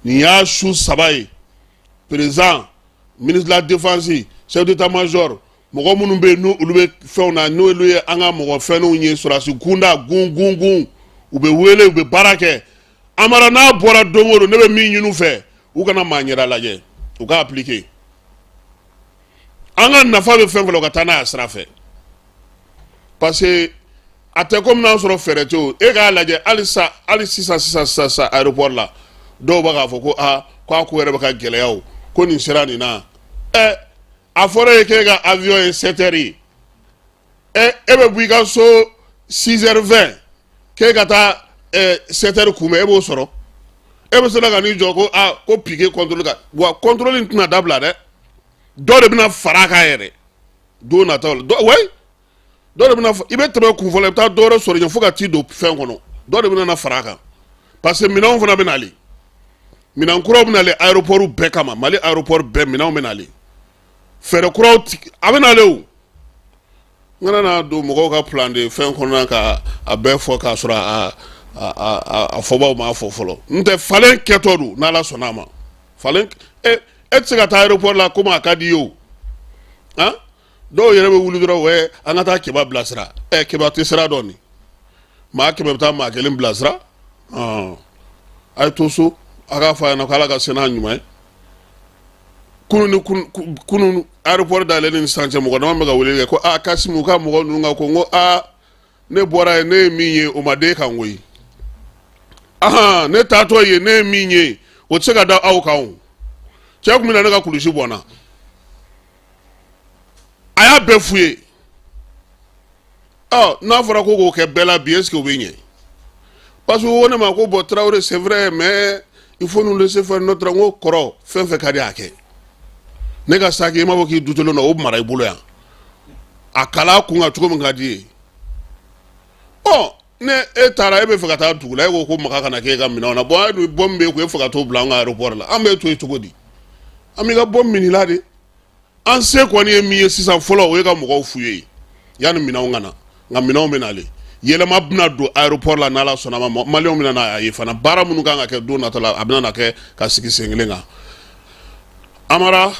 nin y'a su 3 ye président ministre de la défense chef d'état-major mɔgɔ minnu bɛ yen n'olu bɛ fɛnw na n'olu ye an ka mɔgɔ fɛnw ye sɔrɔdasi kunda gun u bɛ wele u bɛ baara kɛ amara n'a bɔra don o don ne bɛ min ɲini u fɛ u kana maa ɲɛda lajɛ u ka appliquer an ka nafa bɛ fɛn fɛn la u ka taa n'a ye sira fɛ parce que a tɛ komi n'an sɔrɔ fɛɛrɛ tɛ o e k'a lajɛ hali sisan aéroport la dɔw b'a k'a fɔ ko k'a ko yɛrɛ bɛ ka gɛlɛya o ko nin sera nin na a fɔra ye k'e ka avion ye 7 heures ye e bɛ bɔ i ka so 6h20 k'e ka taa 7 heures kunbɛn e b'o sɔrɔ e bɛ se ka n'i jɔ ko piquet contrôle kan wa contrôle in tɛna dabila dɛ dɔw de bɛna fara a kan yɛrɛ don nataw la dɔw de bɛna i bɛ tɛmɛ kun fɔlɔ i bɛ taa dɔ wɛrɛ sɔrɔ yen fo ka t'i don fɛn kɔnɔ dɔw de bɛna fara a kan parce que minɛnw fana bɛ nalen minɛn kuraw bɛ nalen aéroport bɛɛ kama Mali aéroport bɛɛ minɛnw bɛ nalen fɛɛrɛ kuraw a bɛ nalen o n kana don mɔgɔw ka plan de fɛn kɔnɔna ka a bɛɛ fɔ k'a sɔrɔ a fɔbaw m'a fɔ fɔlɔ n tɛ falen kɛtɔ don n'Ala sɔnna a ma falen e tɛ se ka taa aéroport la komi a ka di i ye o dɔw yɛrɛ bɛ wuli dɔrɔn an ka taa keba bilasira keba tɛ sira dɔn nin maa 100 bɛ taa maa 1 bilasira a ye to so a k'a fɔ a ɲɛna ko Ala ka se n'a ɲuman ye kunun aéroport dayɛlɛ ni sisan cɛ mɔgɔ dama bɛ ka wele kɛ ko Kasimu ka mɔgɔ ninnu ka ko n ko ne bɔra yen ne ye min ye o ma d'e kan koyi ne taatɔ yen ne ye min ye o tɛ se ka da aw kan o cɛ kun bɛ na ne ka kulusi bɔ n na a y'a bɛɛ f'u ye n'a fɔra ko k'o kɛ bɛɛ la bi est-ce que o bɛ ɲɛ parce que ko ne ma ko bon Traoré c'est vrai mais il faut nous laisser faire notre n ko kɔrɔ fɛn fɛn ka di a kɛ ne ka saki i m'a fɔ k'i dutolen don o mara i bolo yan a kala kun ka cogo min ka di ye ne e taara e bɛ fɛ ka taa dugu la e ko maga kana k'e ka minɛnw na bon bɔ min bɛ yen ko e fɛ ka t'o bila an ka aéroport la an bɛ to yen cogo di an b'i ka bɔ minila de an se kɔni ye min ye sisan fɔlɔ o ye ka mɔgɔw f'u ye yanni minɛnw ka na nka minɛnw bɛ nalen yɛlɛma bɛna don aéroport la n'Ala sɔnna a ma maliyɛnw bɛna n'a ye fana baara minnu kan ka kɛ don nata la a bɛna na kɛ ka sigi sen kelen kan Amara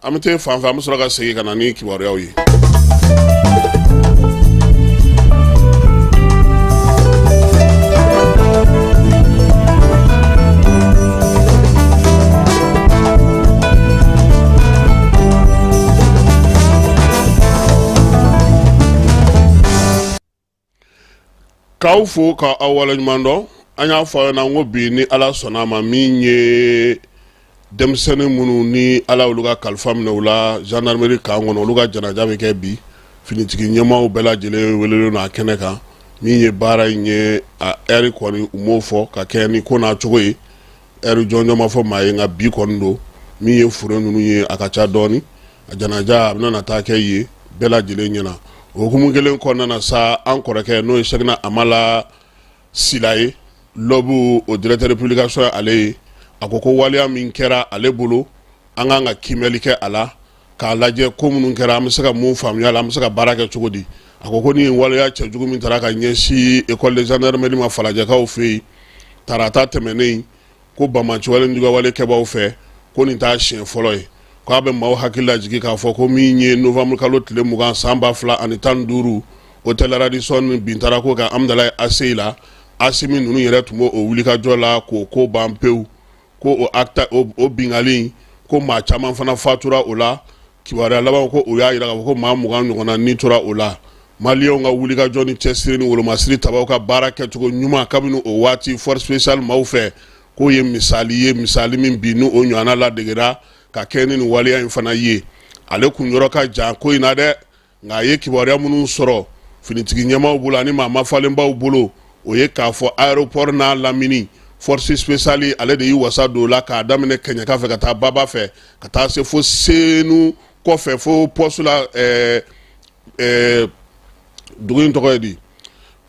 an bɛ taa fan fɛ an bɛ sɔrɔ ka segin ka na ni kibaruyaw ye. K'aw fo k'aw waleɲuman dɔn an y'a fɔ aw ɲɛna n ko bi ni Ala sɔnna a ma min ye denmisɛnnin minnu ni Ala olu ka kalifa minɛ u la gendarmerie kan kɔnɔ olu ka janaja bɛ kɛ bi finitigi ɲɛmaaw bɛɛ lajɛlen welelen don a kɛnɛ kan min ye baara in ye a heure kɔni u m'o fɔ ka kɛ ni ko n'a cogo ye heure jɔnjɔn ma fɔ maa ye nka bi kɔni don min ye fure ninnu ye a ka ca dɔɔni a janaja a bɛna na taa kɛ yen bɛɛ lajɛlen ɲɛna o hukumu kelen kɔnɔna na sa an kɔrɔkɛ n'o ye Sɛgina Amala Sila ye lɔbu o directeur de publication ale ye a ko waleya min kɛra ale bolo an kan ka kimɛli kɛ a la k'a lajɛ ko minnu kɛra an bɛ se ka mun faamuya la an bɛ se ka baara kɛ cogo di a ko ni waleya cɛjugu min taara ka ɲɛsin école de gendarmerie ma falajɛkaw fɛ yen tarata tɛmɛnen ko bamaci walejuguya walekɛbaw fɛ ko nin t'a siɲɛ fɔlɔ ye ko a bɛ maaw hakili lajigi k'a fɔ ko min ye novembre kalo tile 20 san 2015 hôtel Radisson bin taara ko ka Amdalaye Ase la Ase min ninnu yɛrɛ tun b'o wulikajɔ la k'o ko ban pewu ko o bingali ko maa caman fana fatura o la kibaruya laban ko o y'a yira k'a fɔ ko maa 20 ɲɔgɔnna ni tora o la maliyɛnw ka wulikajɔ ni cɛsiri ni wolomasiri tabaw ka baara kɛcogo ɲuman kabini o waati force spéciale maaw fɛ k'o ye misali min bi ni o ɲɔgɔnna ladegera ka kɛ ni nin waleya in fana ye ale kun yɔrɔ ka jan ko in na dɛ nka a ye kibaruya minnu sɔrɔ finitigi ɲɛmaw bolo ani maa mafalenbaw bolo o ye k'a fɔ aéroport n'a lamini force spéciale ale de y'i wasa don o la k'a daminɛ Kɛɲɛka fɛ ka taa Baba fɛ ka taa se fo Senu kɔfɛ fo poste la dugu in tɔgɔ ye di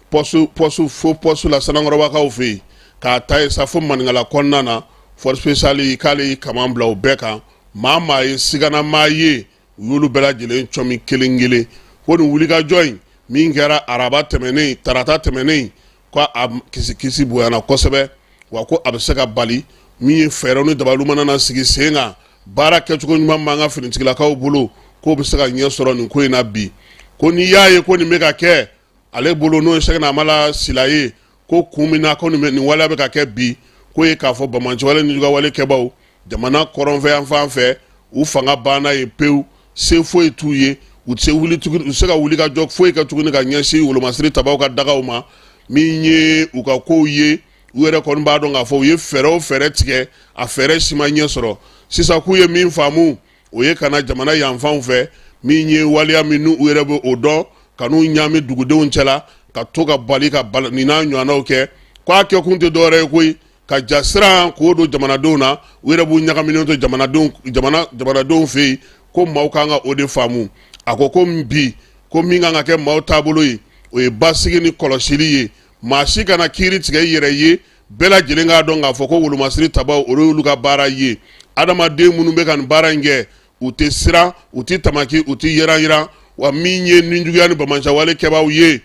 poste la Sanankɔrɔbakaw fɛ yen k'a ta ye sa fo Maninkala kɔnɔna na force spéciale k'ale y'i kaman bila o bɛɛ kan maa ye sigana maa ye u y'olu bɛɛ lajɛlen cɔmi kelen kelen ko nin wulikajɔ in min kɛra araba tɛmɛnen tarata tɛmɛnen ko a kisi bonyana kosɛbɛ wa ko a bɛ se ka bali min ye fɛɛrɛw ni dabaliw mana sigi sen kan baara kɛcogo ɲuman b'an ka finitigilakaw bolo k'o bɛ se ka ɲɛ sɔrɔ nin ko in na bi ko n'i y'a ye ko nin bɛ ka kɛ ale bolo n'o ye Sɛgɛna Amala Sila ye ko kun min na ko nin waleya bɛ ka kɛ bi ko ye k'a fɔ bamaci wale ni juguya walekɛbaw jamana kɔrɔnfɛ yan fan fɛ u fanga banna ye pewu se foyi t'u ye u tɛ se ka wuli ka jɔ foyi kɛ tuguni ka ɲɛsin wolomasiri tabaw ka dagaw ma min ye u ka kow ye u yɛrɛ kɔni b'a dɔn k'a fɔ u ye fɛɛrɛ o fɛɛrɛ tigɛ a fɛɛrɛ si ma ɲɛ sɔrɔ sisan k'u ye min faamu o ye ka na jamana yanfanw fɛ min ye waleya min n'u yɛrɛ bɛ o dɔn ka n'u ɲaami dugudenw cɛla ka to ka bali ka nin n'a ɲɔgɔnnaw kɛ k'a kɛ kun tɛ dɔwɛrɛ ye koyi ka ja siran k'o don jamanadenw na u yɛrɛ b'u ɲagaminen to jamanadenw fɛ yen ko maaw kan ka o de faamu a ko bi ko min kan ka kɛ maaw taabolo ye o ye basigi ni kɔlɔsili ye maa si kana kiiri tigɛ i yɛrɛ ye bɛɛ lajɛlen k'a dɔn k'a fɔ ko wolomasiri tabaw olu y'olu ka baara ye adamaden minnu bɛ ka nin baara in kɛ u tɛ siran u tɛ tamaki u tɛ yiran wa min ye ninjuguya ni bamaci walekɛbaw ye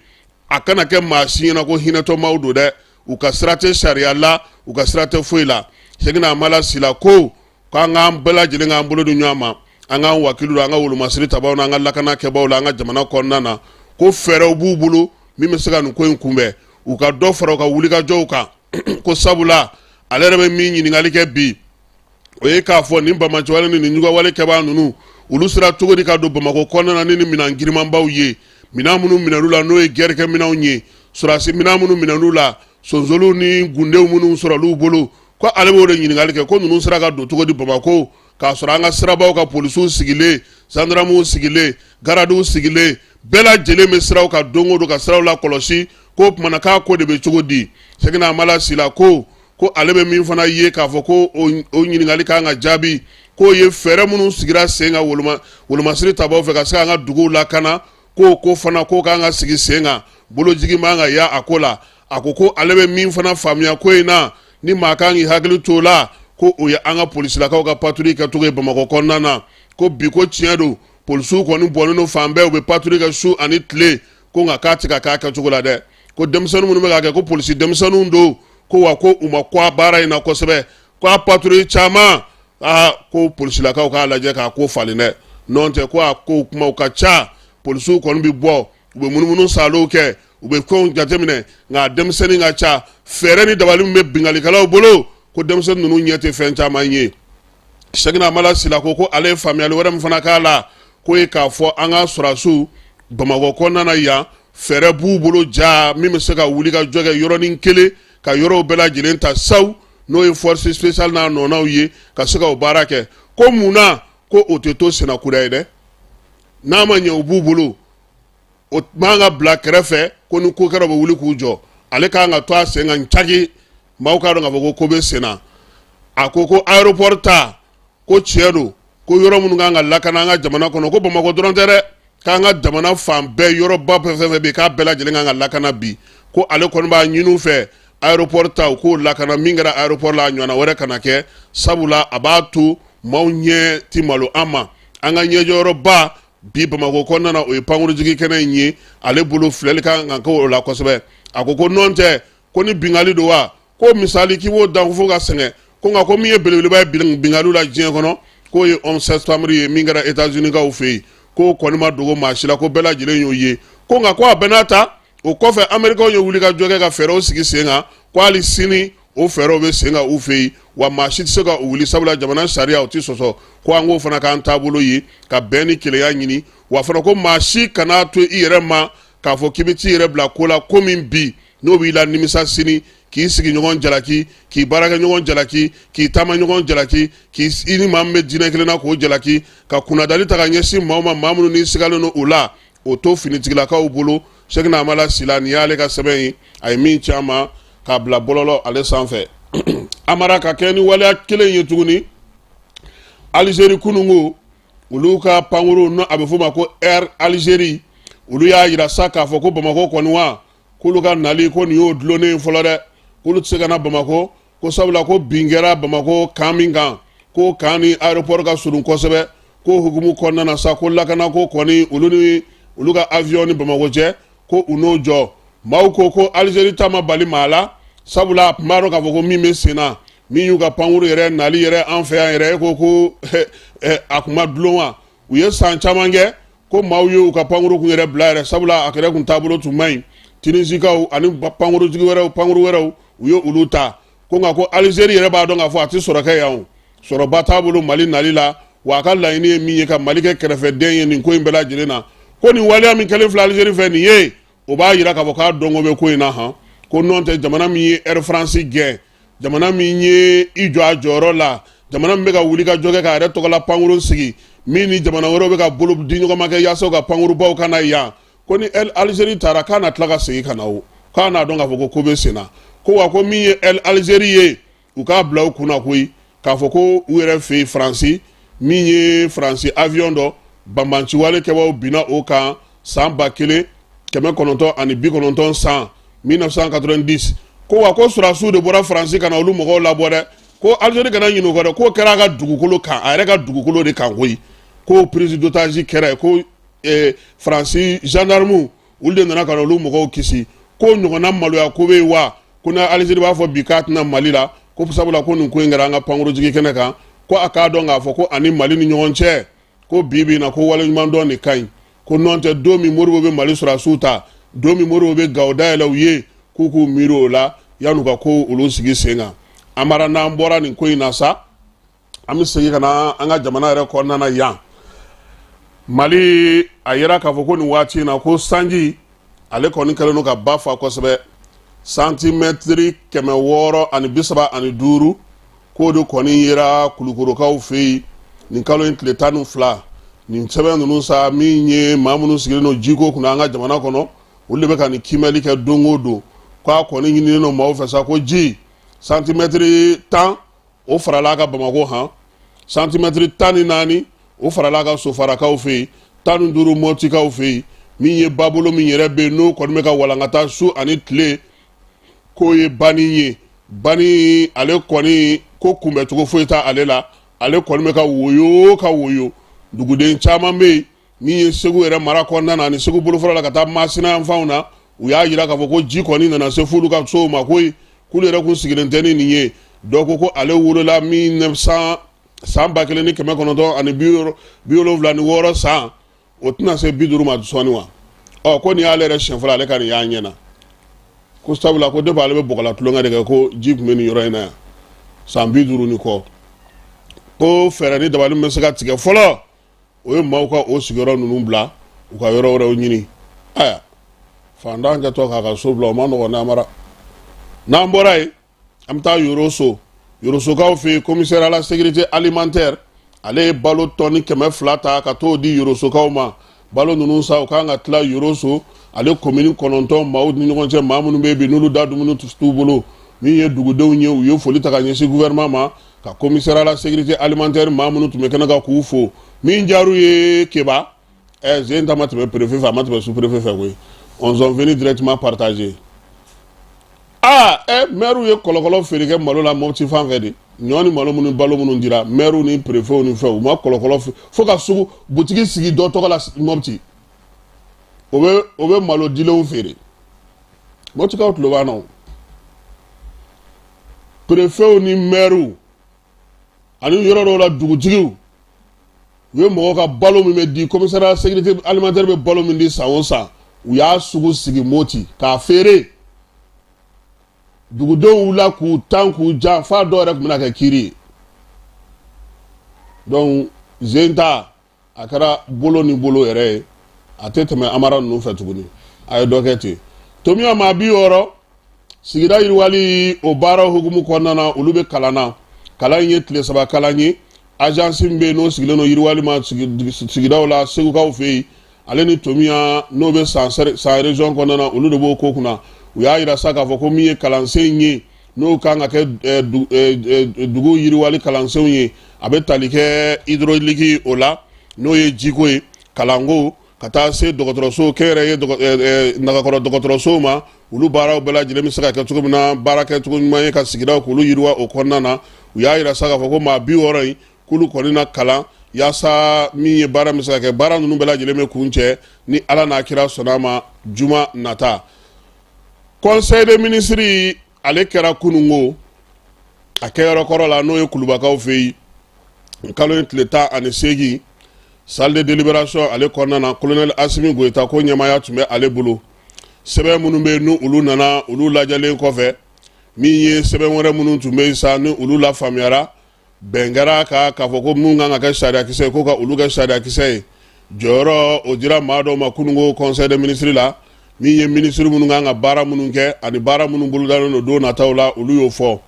a kana kɛ maa si ɲɛna ko hinɛtɔmaw don dɛ u ka sira tɛ sariya la u ka sira tɛ foyi la Sɛgɛna Amala Sila ko k'an k'an bɛɛ lajɛlen k'an bolo di ɲɔgɔn ma an k'an wakilu an ka wolomasiri tabaw n'an ka lakanakɛbaw la an ka jamana kɔnɔna na ko fɛɛrɛw b'u bolo min bɛ se ka nin ko in kunbɛn u ka dɔ fara u ka wulikajɔw kan ko sabula ale yɛrɛ bɛ min ɲininkali kɛ bi o ye k'a fɔ nin bamaci wale ni nin juguya walekɛbaa ninnu olu sera cogo di ka don Bamako kɔnɔna na ni nin minɛn girimanbaw ye minɛn minnu minɛn'u la n'o ye gɛrɛkɛ minɛnw ye surasi minɛn minnu minɛn'u la sonzoliw ni gundenw minnu sɔrɔl'u bolo ko ale b'o de ɲininkali kɛ ko ninnu sera ka don cogo di Bamako k'a sɔrɔ an ka sirabaw ka polisiw sigilen gendarmew sigilen garadiw sigilen bɛɛ lajɛlen bɛ siraw ka don o don ka siraw la kɔlɔsi ko kumana k'a ko de bɛ cogo di Sɛgɛna Amala Sila ko ale bɛ min fana ye k'a fɔ ko o ɲininkali kan ka jaabi k'o ye fɛɛrɛ minnu sigira sen kan wolomasiri tabaw fɛ ka se an ka duguw lakana ko fana ko k'an ka sigi sen kan bolojigi man ka ya a ko la a ko ale bɛ min fana faamuya ko in na ni maa kan k'i hakili to o la ko o ye an ka polisilakaw ka patrouille kɛcogo ye Bamako kɔnɔna na ko bi ko tiɲɛ don polisiw kɔni bɔnnen don fan bɛɛ u bɛ patrouille kɛ su ani tile ko nka k'a tɛ ka k'a kɛcogo la dɛ ko denmisɛnnin minnu bɛ k'a kɛ ko polisi denmisɛnninw don ko wa ko u ma kɔ a baara in na kosɛbɛ ko a patrouille caman ko polisilakaw k'a lajɛ k'a ko falen dɛ n'o tɛ ko a ko kumaw ka ca polisiw kɔni bɛ bɔ u bɛ munumunu salow kɛ u bɛ fɛnw jateminɛ nka denmisɛnnin ka ca fɛɛrɛ ni dabali min bɛ bingalikɛlaw bolo ko denmisɛnnin ninnu ɲɛ tɛ fɛn caman ye Sɛgɛna Amala Sila ko ale ye faamuyali wɛrɛ min fana k'a la ko ye k'a fɔ an ka sɔrɔdasiw Bamako kɔnɔna na yan fɛɛrɛ b'u bolo ja min bɛ se ka wuli ka jɔ kɛ yɔrɔnin kelen ka yɔrɔw bɛɛ lajɛlen ta saw n'o ye force spéciale n'a nɔnaw ye ka se ka o baara kɛ ko munna ko o tɛ to senakura ye dɛ n'a ma ɲɛ o b'u bolo o man ka bila kɛrɛfɛ ko ni ko kɛra u bɛ wuli k'u jɔ ale kan ka to a sen kan caki maaw k'a dɔn k'a fɔ ko bɛ sen na a ko aéroport ta ko tiɲɛ don ko yɔrɔ minnu kan ka lakana an ka jamana kɔnɔ ko Bamako dɔrɔn tɛ dɛ k'an ka jamana fan bɛɛ yɔrɔba fɛn fɛn bɛ yen k'a bɛɛ lajɛlen kan ka lakana bi ko ale kɔni b'a ɲini u fɛ aéroport ta u k'o lakana min kɛra aéroport la a ɲɔgɔnna wɛrɛ kana kɛ sabula a b'a to maaw ɲɛ ti malo an ma an ka ɲɛjɔyɔrɔba bi Bamako kɔnɔna na o ye pankurunjigi kɛnɛ in ye ale bolo filɛli kan ka kɛ o la kosɛbɛ a ko nɔn tɛ ko ni bingali don wa ko misali k'i b'o dan fo ka sɛgɛn ko nka ko min ye belebeleba ye bingali la diɲɛ kɔnɔ k'o ye 11 septembre ye min kɛra États-Unis kaw fɛ yen ko kɔni ma dogo maa si la ko bɛɛ lajɛlen y'o ye ko nka ko a bɛɛ n'a ta o kɔfɛ Américains ye wuli ka jɔ kɛ ka fɛɛrɛw sigi sen kan ko hali sini o fɛɛrɛw bɛ sen kan u fɛ yen wa maa si tɛ se ka wuli sabula jamana sariya o tɛ sɔsɔ ko an k'o fana k'an taabolo ye ka bɛn ni kelenya ɲini wa fana ko maa si kana to i yɛrɛ ma k'a fɔ k'i bɛ t'i yɛrɛ bila ko la ko min bi n'o b'i la nimisa sini k'i sigi ɲɔgɔn jalaki k'i baarakɛ ɲɔgɔn jalaki k'i taama ɲɔgɔn jalaki k'i ni maa min bɛ diinɛ kelen na k'o jalaki ka kunnadali ta ka ɲɛsin maa ma maa minnu ni sigalen don o la o to finitigilakaw bolo Sɛkina Amala Sila nin y'ale ka sɛbɛn ye a ye min ci an ma k'a bila bɔlɔlɔ ale sanfɛ Amara ka kɛ ni waleya kelen ye tuguni Algérie kunungo olu ka pankuru no a bɛ fɔ ma ko Air Algérie olu y'a yira sa k'a fɔ ko Bamako kɔni wa k'olu ka nali ko nin y'o dulonnen fɔlɔ dɛ k'olu tɛ se ka na Bamako ko sabula ko bin kɛra Bamako kan min kan ko kan ni aéroport ka surun kosɛbɛ ko hukumu kɔnɔna na sa ko lakana ko kɔni olu ka avion ni Bamako cɛ ko u n'o jɔ maaw ko Algérie ta ma bali maa la sabula a tun b'a dɔn k'a fɔ ko min bɛ sen na min y'u ka pankuru yɛrɛ nali yɛrɛ an fɛ yan yɛrɛ ko a kun ma dulon wa u ye san caman kɛ ko maaw ye u ka pankuru kun yɛrɛ bila yɛrɛ sabula a yɛrɛ kun taabolo tun man ɲi Tinisikaw ani pankurutigi wɛrɛw pankuru wɛrɛw u ye olu ta ko nka ko Algérie yɛrɛ b'a dɔn k'a fɔ a tɛ sɔrɔ kɛ yan o sɔrɔba t'a bolo Mali nali la wa a ka laɲini ye min ye ka Mali kɛ kɛrɛfɛden ye nin ko in bɛɛ lajɛlen na ko nin waleya min kɛlen filɛ Algérie fɛ nin ye o b'a yira k'a fɔ k'a dɔnko bɛ ko in na han ko nɔn tɛ jamana min ye Air France gɛn jamana min ye i jɔ a jɔyɔrɔ la jamana min bɛ ka wuli ka jɔ kɛ k'a yɛrɛ tɔgɔla pankuru sigi min ni jamana wɛrɛw bɛ ka bolo di ɲɔgɔn ma kɛ yaasa u ka pankurubaw ka na yan ko ni Algérie taara k'a na tila ka segin ka na o k'a n'a dɔn k'a fɔ ko bɛ sen na ko wa ko min ye Algérie ye u k'a bila u kunna koyi k'a fɔ ko u yɛrɛ fɛ yen Faransi min ye Faransi avion dɔ banbanciwale kɛbaaw binna o kan san 1990 san 1990 ko wa ko surasiw de bɔra Faransi ka na olu mɔgɔw labɔ dɛ ko Algérie kana ɲinɛ o kɔ dɛ k'o kɛra a ka dugukolo kan a yɛrɛ ka dugukolo de kan koyi ko prise d'otage kɛra ko Faransi gendarme olu de nana ka na olu mɔgɔw kisi ko ɲɔgɔnna maloya ko bɛ yen wa ko na Algérie b'a fɔ bi k'a tɛna Mali la ko sabula ko nin ko in kɛra an ka pankurujigi kɛnɛ kan ko a k'a dɔn k'a fɔ ko ani Mali ni ɲɔgɔn cɛ ko bi na ko waleɲuman dɔn de ka ɲi ko nɔn tɛ don min Modibo bɛ Mali surasiw ta don min Modibo bɛ Gawo dayɛlɛ u ye k'u k'u miiri o la yan'u ka ko olu sigi sen kan Amara n'an bɔra nin ko in na sa an bɛ segin ka na an ka jamana yɛrɛ kɔnɔna na yan Mali a yira k'a fɔ ko nin waati in na ko sanji ale kɔni kɛlen don ka ba fa kosɛbɛ santimɛtiri 635 k'o de kɔni yera Kulukorokaw fɛ yen nin kalo in tile 12 nin sɛbɛn ninnu sa min ye maa minnu sigilen don jiko kunna an ka jamana kɔnɔ olu de bɛ ka nin kimɛli kɛ don o don k'a kɔni ɲininen don maaw fɛ sa ko ji santimɛtiri 10 o farala a ka Bamako han santimɛtiri 14 o farala a ka Sofarakaw fɛ yen 15 Mɔtikaw fɛ yen min ye babolo min yɛrɛ bɛ yen n'o kɔni bɛ ka walankata su ani tile k'o ye bani ye bani ale kɔni ko kunbɛcogo foyi t'a ale la ale kɔni bɛ ka woyo duguden caman bɛ yen min ye Segu yɛrɛ mara kɔnɔna na ani Segu bolofara la ka taa Masina yanfanw na u y'a yira k'a fɔ ko ji kɔni nana se f'olu ka sow ma koyi k'olu yɛrɛ kun sigilen tɛ ni nin ye dɔw ko ale wolola 1900 san 1976 san o tɛna se 50 ma sɔnni wa ko nin y'ale yɛrɛ siɲɛ fɔlɔ ale ka nin y'a ɲɛna ko sabula ko depuis ale bɛ bɔgɔla tulonkɛ de kɛ ko ji tun bɛ nin yɔrɔ in na yan san 50 ni kɔ ko fɛɛrɛ ni dabali bɛ se ka tigɛ fɔlɔ o ye maaw ka o sigiyɔrɔ ninnu bila u ka yɔrɔ wɛrɛw ɲini aya fantan kɛtɔ k'a ka so bila o ma nɔgɔn n'a mara n'an bɔra yen an bɛ taa Yorosokaw fɛ yen commissaire à la sécurité alimentaire ale ye balo tɔni 200 ta ka t'o di Yorosokaw ma balo ninnu sa u kan ka tila Yoroso ale commune 9 maaw ni ɲɔgɔn cɛ maa minnu bɛ yen bi n'olu da dumuni t'u bolo min ye dugudenw ye u ye foli ta ka ɲɛsin gouvernement ma ka commissaire à la sécurité alimentaire maa minnu tun bɛ kɛnɛ kan k'u fo min jaru ye Keba zen ta ma tɛmɛ préfet fɛ a ma tɛmɛ sous-préfet fɛ koyi on sont venus directement partager maire ye kɔlɔkɔlɔ feere kɛ malo la Mopti fan fɛ de ɲɔ ni malo minnu balo minnu dira maire ni préfet ni fɛn u ma kɔlɔkɔlɔ fo ka sugu butigi sigi dɔ tɔgɔ la Mopti o bɛ malo dilenw feere Moptikaw tulo b'an na préfet ni maire ani yɔrɔ dɔw la dugutigiw u ye mɔgɔ ka balo min bɛ di commissariat sécurité alimentaire bɛ balo min di san o san u y'a sugu sigi Mopti k'a feere dugudenw wula k'u tan k'u jan f'a dɔw yɛrɛ tun bɛna kɛ kiiri ye donc Zenta a kɛra bolo ni bolo yɛrɛ ye a tɛ tɛmɛ Amara ninnu fɛ tuguni a ye dɔ kɛ ten Tomiya maa 60 sigida yiriwali o baara hukumu kɔnɔna na olu bɛ kalan na kalan in ye tile 3 kalan ye agence min bɛ yen n'o sigilen don yiriwali ma sigidaw la segukaw fɛ yen ale ni Tomiya n'o bɛ san région kɔnɔna na olu de b'o ko kunna u y'a yira sa k'a fɔ ko min ye kalansen ye n'o kan ka kɛ dugu yiriwali kalansenw ye a bɛ tali kɛ hydraulique o la n'o ye jiko ye kalanko ka taa se dɔgɔtɔrɔso kɛnyɛrɛye nagakɔrɔ dɔgɔtɔrɔsow ma olu baaraw bɛɛ lajɛlen bɛ se ka kɛ cogo min na baara kɛcogo ɲuman ye ka sigidaw k'olu yiriwa o kɔnɔna na u y'a yira sa k'a fɔ ko maa 60 in k'olu kɔni na kalan yaasa min ye baara min se ka kɛ baara ninnu bɛɛ lajɛlen bɛ kun cɛ ni Ala n'a kira sɔnna a ma juma nata Conseil des ministres ale kɛra kunungo a kɛyɔrɔ kɔrɔ la n'o ye Kulubakaw fɛ yen kalo in tile 18 salle de délibération ale kɔnɔna na colonel Asimi Goyita ko ɲɛmaya tun bɛ ale bolo sɛbɛn minnu bɛ yen ni olu nana olu lajɛlen kɔfɛ min ye sɛbɛn wɛrɛ minnu tun bɛ yen sa ni olu la faamuyara bɛn kɛra k'a fɔ ko mun kan ka kɛ sariyakisɛ ye ko ka olu kɛ sariyakisɛ ye jɔyɔrɔ o dira maa dɔw ma kunungo Conseil des ministres la min ye ministre minnu kan ka baara minnu kɛ ani baara minnu bolodalen don don nataw la olu y'o fɔ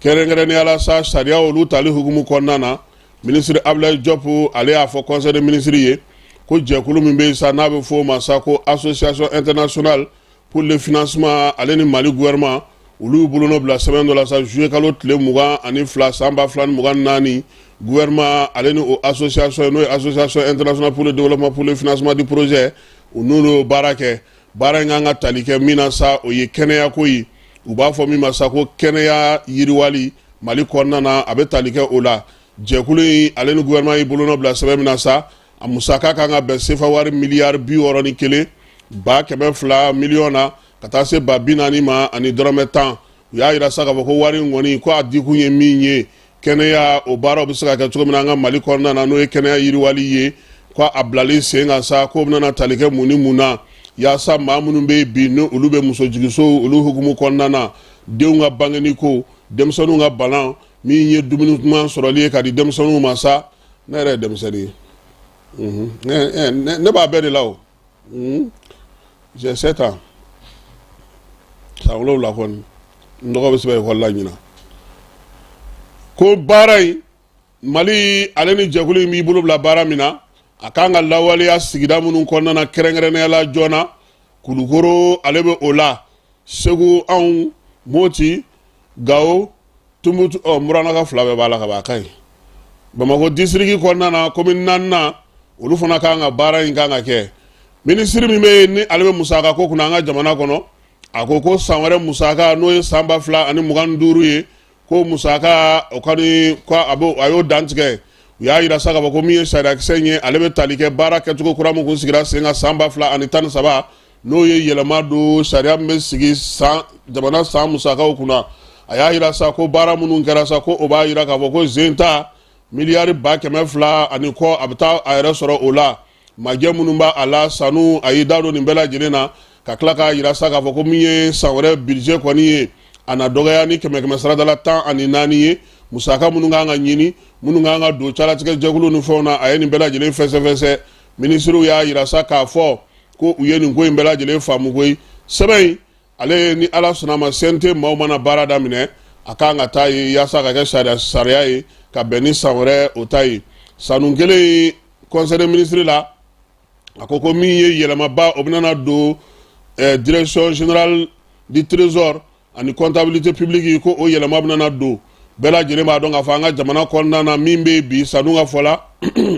kɛrɛnkɛrɛnnenya la sa sariya olu tali hukumu kɔnɔna na ministre Ablaye Diop ale y'a fɔ Conseil des ministres ye ko jɛkulu min bɛ yen sa n'a bɛ fɔ o ma sa ko association internationale pour le financement ale ni Mali gouvernement olu y'u bolonɔ bila sɛbɛn dɔ la sa juillet kalo tile 22 san 2024 gouvernement ale ni o association n'o ye association internationale pour le développement pour le financement du projet u n'olu baara kɛ baara in kan ka tali kɛ min na sa o ye kɛnɛya ko ye u b'a fɔ min ma sa ko kɛnɛya yiriwali Mali kɔnɔna na a bɛ tali kɛ o la jɛkulu in ale ni gouvernement y'i bolonɔ bila sɛbɛn min na sa a musaka kan ka bɛn sefa wari miliyari 61 ba 200 miliyɔn na ka taa se ba 40 ma ani dɔrɔmɛ 10 u y'a yira sa k'a fɔ ko wari in kɔni ko a dikun ye min ye kɛnɛya o baaraw bɛ se ka kɛ cogo min na an ka Mali kɔnɔna na n'o ye kɛnɛya yiriwali ye ko a bilali sen kan sa ko bɛna tali kɛ mun ni mun na yaasa maa minnu bɛ bi ni olu bɛ musojigisow olu hukumu kɔnɔna na denw ka bangeni ko denmisɛnninw ka bana min ye dumuni ɲuman sɔrɔli ye ka di denmisɛnninw ma sa ne yɛrɛ ye denmisɛnnin ye ne b'a bɛɛ de la o j'ai 7 ans san 7 kɔni n dɔgɔ bɛ sɛbɛn ekɔli la ɲina ko baara in Mali ale ni jɛkulu in b'i bolo bila baara min na a kan ka lawaleya sigida minnu kɔnɔna na kɛrɛnkɛrɛnnenya la joona Kulukoro ale bɛ o la Segu anw Mopti Gao Tumutu Muranaka fila bɛɛ b'a la ka ban a ka ɲi Bamako district kɔnɔna na commune 4 olu fana kan ka baara in kan ka kɛ ministre min bɛ yen ni ale bɛ musaka ko kunna an ka jamana kɔnɔ a ko san wɛrɛ musaka n'o ye san 2025 ye ko musaka o kɔni ko a y'o dantigɛ u y'a yira sa k'a fɔ ko min ye sariyakisɛ ye ale bɛ tali kɛ baara kɛcogo kura min kun sigira sen kan san 2013 n'o ye yɛlɛma don sariya min bɛ sigi jamana san musakaw kunna a y'a yira sa ko baara minnu kɛra sa ko o b'a yira k'a fɔ ko Zenta miliyari 200 ani kɔ a bɛ taa a yɛrɛ sɔrɔ o la majɛ minnu b'a a la sanu a y'i da don nin bɛɛ lajɛlen na ka tila k'a yira sa k'a fɔ ko min ye san wɛrɛ budget kɔni ye a na dɔgɔya ni 100 saradala 14 ye musaka minnu kan ka ɲini minnu kan ka don calatigɛ jɛkulu ni fɛnw na a ye nin bɛɛ lajɛlen fɛsɛfɛsɛ ministrew y'a yira sa k'a fɔ ko u ye nin ko in bɛɛ lajɛlen faamu koyi sɛbɛn in ale ni Ala sɔnna ma CNT maaw mana baara daminɛ a kan ka taa ye yaasa ka kɛ sariya ye ka bɛn ni san wɛrɛ o ta ye sanu kelen Conseil des ministres la a ko min ye yɛlɛmaba o bɛna don direction générale du trésor ani comptabilité publique ko o yɛlɛma bɛna don bɛɛ lajɛlen b'a dɔn k'a fɔ an ka jamana kɔnɔna na min bɛ bi sanu ka fɔ la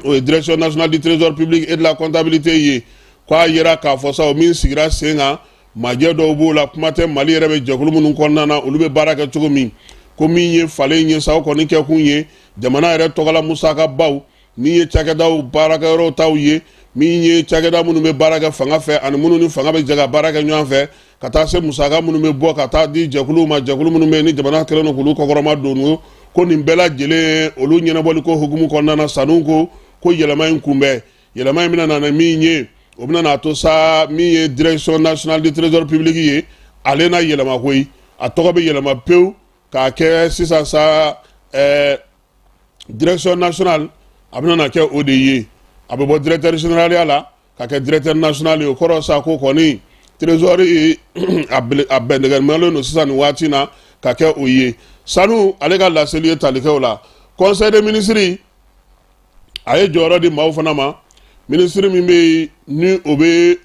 o ye direction nationale du trésor public et de la comptabilité ye ko a yera k'a fɔ sa o min sigira sen kan majɛ dɔw b'o la kuma tɛ Mali yɛrɛ bɛ jɛkulu minnu kɔnɔna na olu bɛ baara kɛ cogo min ko min ye falen ye sa o kɔni kɛ kun ye jamana yɛrɛ tɔgɔla musaka baw min ye cakɛdaw baarakɛyɔrɔw taw ye min ye cakɛda minnu bɛ baara kɛ fanga fɛ ani minnu ni fanga bɛ jɛ ka baara kɛ ɲɔgɔn fɛ ka taa se musaka minnu bɛ bɔ ka taa di jɛkuluw ma jɛkulu minnu bɛ ni jamana kɛlen don k'olu kɔkɔrɔma don ko nin bɛɛ lajɛlen olu ɲɛnabɔli ko hukumu kɔnɔna na sanu ko yɛlɛma in kunbɛn yɛlɛma in bɛna na min ye o bɛna na to sa min ye direction nationale du trésor public ye ale na yɛlɛma koyi a tɔgɔ bɛ yɛlɛma pewu k'a kɛ sisan sa direction nationale a bɛna na kɛ o de ye a bɛ bɔ directeur général ya la ka kɛ directeur national ye o kɔrɔ sa ko kɔni trésor a bɛnnɛgɛmalen don sisan nin waati na ka kɛ o ye sanu ale ka laseli ye talikɛw la conseil des ministres a ye jɔyɔrɔ di maaw fana ma ministre min bɛ yen ni o bɛ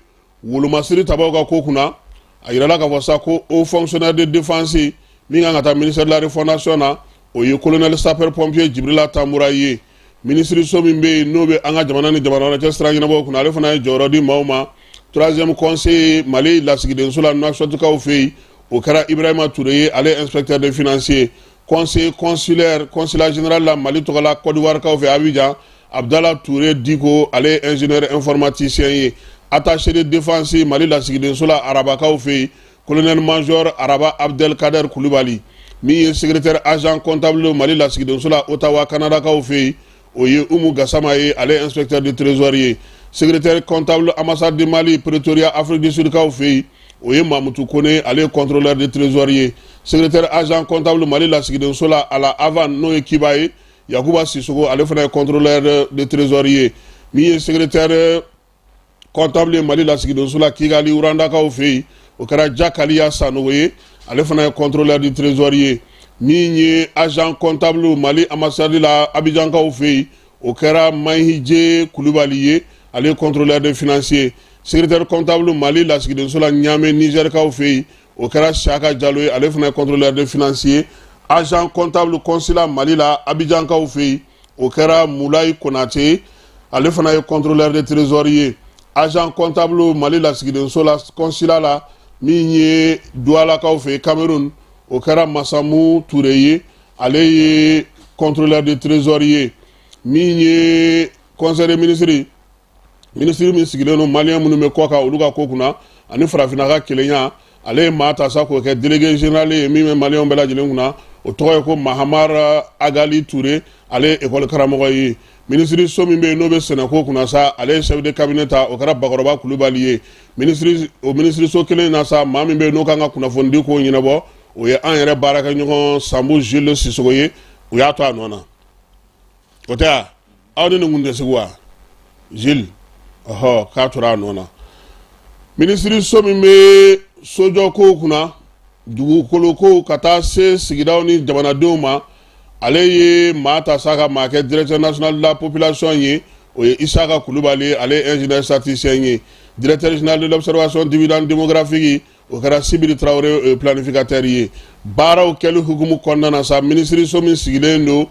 wolomasiri tabaw ka ko kunna a yirala k'a fɔ sa ko haut fonctionnaire de défense min kan ka taa ministère de la refondation na o ye colonel sapeur pompier Jibrila Tamura ye ministre so min bɛ yen n'o bɛ an ka jamana ni jamana wɛrɛ cɛ sira ɲɛnabɔw kunna ale fana ye jɔyɔrɔ di maaw ma troisième conseil Mali lasigidenso la Nouakchottukaw fɛ yen o kɛra Ibrahima Touré ye ale inspecteur des financiers conseil consulaire consulat général la Mali tɔgɔla Côte d'Ivoire kaw fɛ Abidjan Abdallah Touré Diko ale ingénieur informaticien ye attaché de défense Mali lasigidenso la Arabakaw fɛ yen colonel major Araba Abdelkader Koulibaly min ye secrétaire agent comptable Mali lasigidenso la Ottawa Canada kaw fɛ yen o ye Umu Gassama ye ale inspecteur de trésorier secrétaire comptable ambassade de Mali Pretoria Afrique du Sud kaw fɛ yen o ye Mamutu Kone ale contrôleur de trésorier secrétaire agent comptable Mali lasigidenso la à la Havane n'o ye Kiba ye Yakuba Sissoko ale fana ye contrôleur de trésorier min ye secrétaire comptable Mali lasigidenso la Kigali Uranda kaw fɛ yen o kɛra Jakaliya Sanogo ye ale fana ye contrôleur de trésorier min ye agent comptable Mali ambassade la Abidjan kaw fɛ yen o kɛra Mahije Koulibaly ye ale ye contrôleur de financier secrétaire comptable Mali lasigidenso la Niamey Niger kaw fɛ yen o kɛra Saka Diallo ye ale fana ye contrôleur de financier agent comptable consulat Mali la Abidjan kaw fɛ yen o kɛra Moulay Konate ale fana ye contrôleur de trésorier agent comptable Mali lasigidenso la consulat la min ye Douala kaw fɛ yen Cameroun o kɛra Massamu Touré ye ale ye contrôleur de trésorier min ye conseil des ministres ministre min sigilen don malien minnu bɛ kɔ kan olu ka ko kunna ani farafinna ka kelenya ale ye maa ta sa k'o kɛ délégué général ye min bɛ malien bɛɛ lajɛlen kunna o tɔgɔ ye ko Mahamar Agali Touré ale ye école karamɔgɔ ye ministre so min bɛ yen n'o bɛ sɛnɛko kunna sa ale ye chef de cabinet ta o kɛra Bakɔrɔba Kulubali ye ministre so kelen na sa maa min bɛ yen n'o kan ka kunnafonidi ko ɲɛnabɔ o ye an yɛrɛ baarakɛɲɔgɔn Sambu Jules Sissogo ye o y'a to a nɔ na o tɛ wa aw ni nin kun tɛ sigi wa Jules k'a tora a nɔ na ministre so min bɛ sojɔ kow kunna dugukolo kow ka taa se sigidaw ni jamanadenw ma ale ye maa ta sa ka maa kɛ directeur national de la population ye o ye Isaka Koulibaly ale ye ingénieur statisticien ye directeur général de l'observation dividende démographique o kɛra Sibiri Traoré planificateur ye baaraw kɛli hukumu kɔnɔna na sa ministre so min sigilen don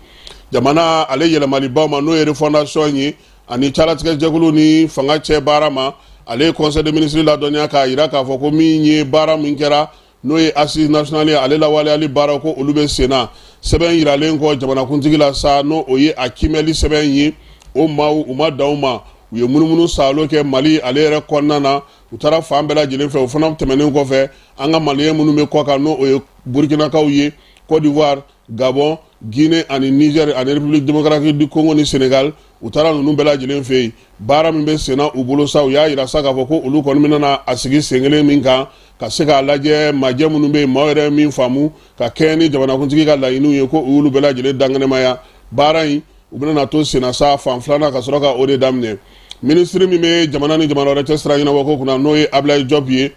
jamana ale yɛlɛmalibaw ma n'o ye refondation ye ani calatigɛ jɛkulu ni fanga cɛ baara ma ale ye conseil des ministres ladɔnniya k'a yira k'a fɔ ko min ye baara min kɛra n'o ye assise nationale ye ale lawaleyali baaraw ko olu bɛ sen na sɛbɛn yiralen kɔ jamanakuntigi la sa n'o o ye a kimɛli sɛbɛn ye o maaw u ma dan o ma u ye munumunu saalo kɛ Mali ale yɛrɛ kɔnɔna na u taara fan bɛɛ lajɛlen fɛ o fana tɛmɛnen kɔfɛ an ka maliyɛn minnu bɛ kɔ kan n'o o ye Burkinakaw ye Côte d'Ivoire Gabon Guinée ani Niger ani République démocratique du Congo ni Sénégal u taara ninnu bɛɛ lajɛlen fɛ yen baara min bɛ sen na u bolo sa u y'a yira sa k'a fɔ ko olu kɔni bɛna na a sigi sen kelen min kan ka se k'a lajɛ majɛ minnu bɛ yen maaw yɛrɛ min faamu ka kɛɲɛ ni jamanakuntigi ka laɲiniw ye ko u y'olu bɛɛ lajɛlen dankɛnɛmaya baara in u bɛna na to sen na sa fan filanan ka sɔrɔ ka o de daminɛ ministre min bɛ jamana ni jamana wɛrɛ cɛ sira ɲɛnabɔ ko kunna n'o ye Ablaye Diop ye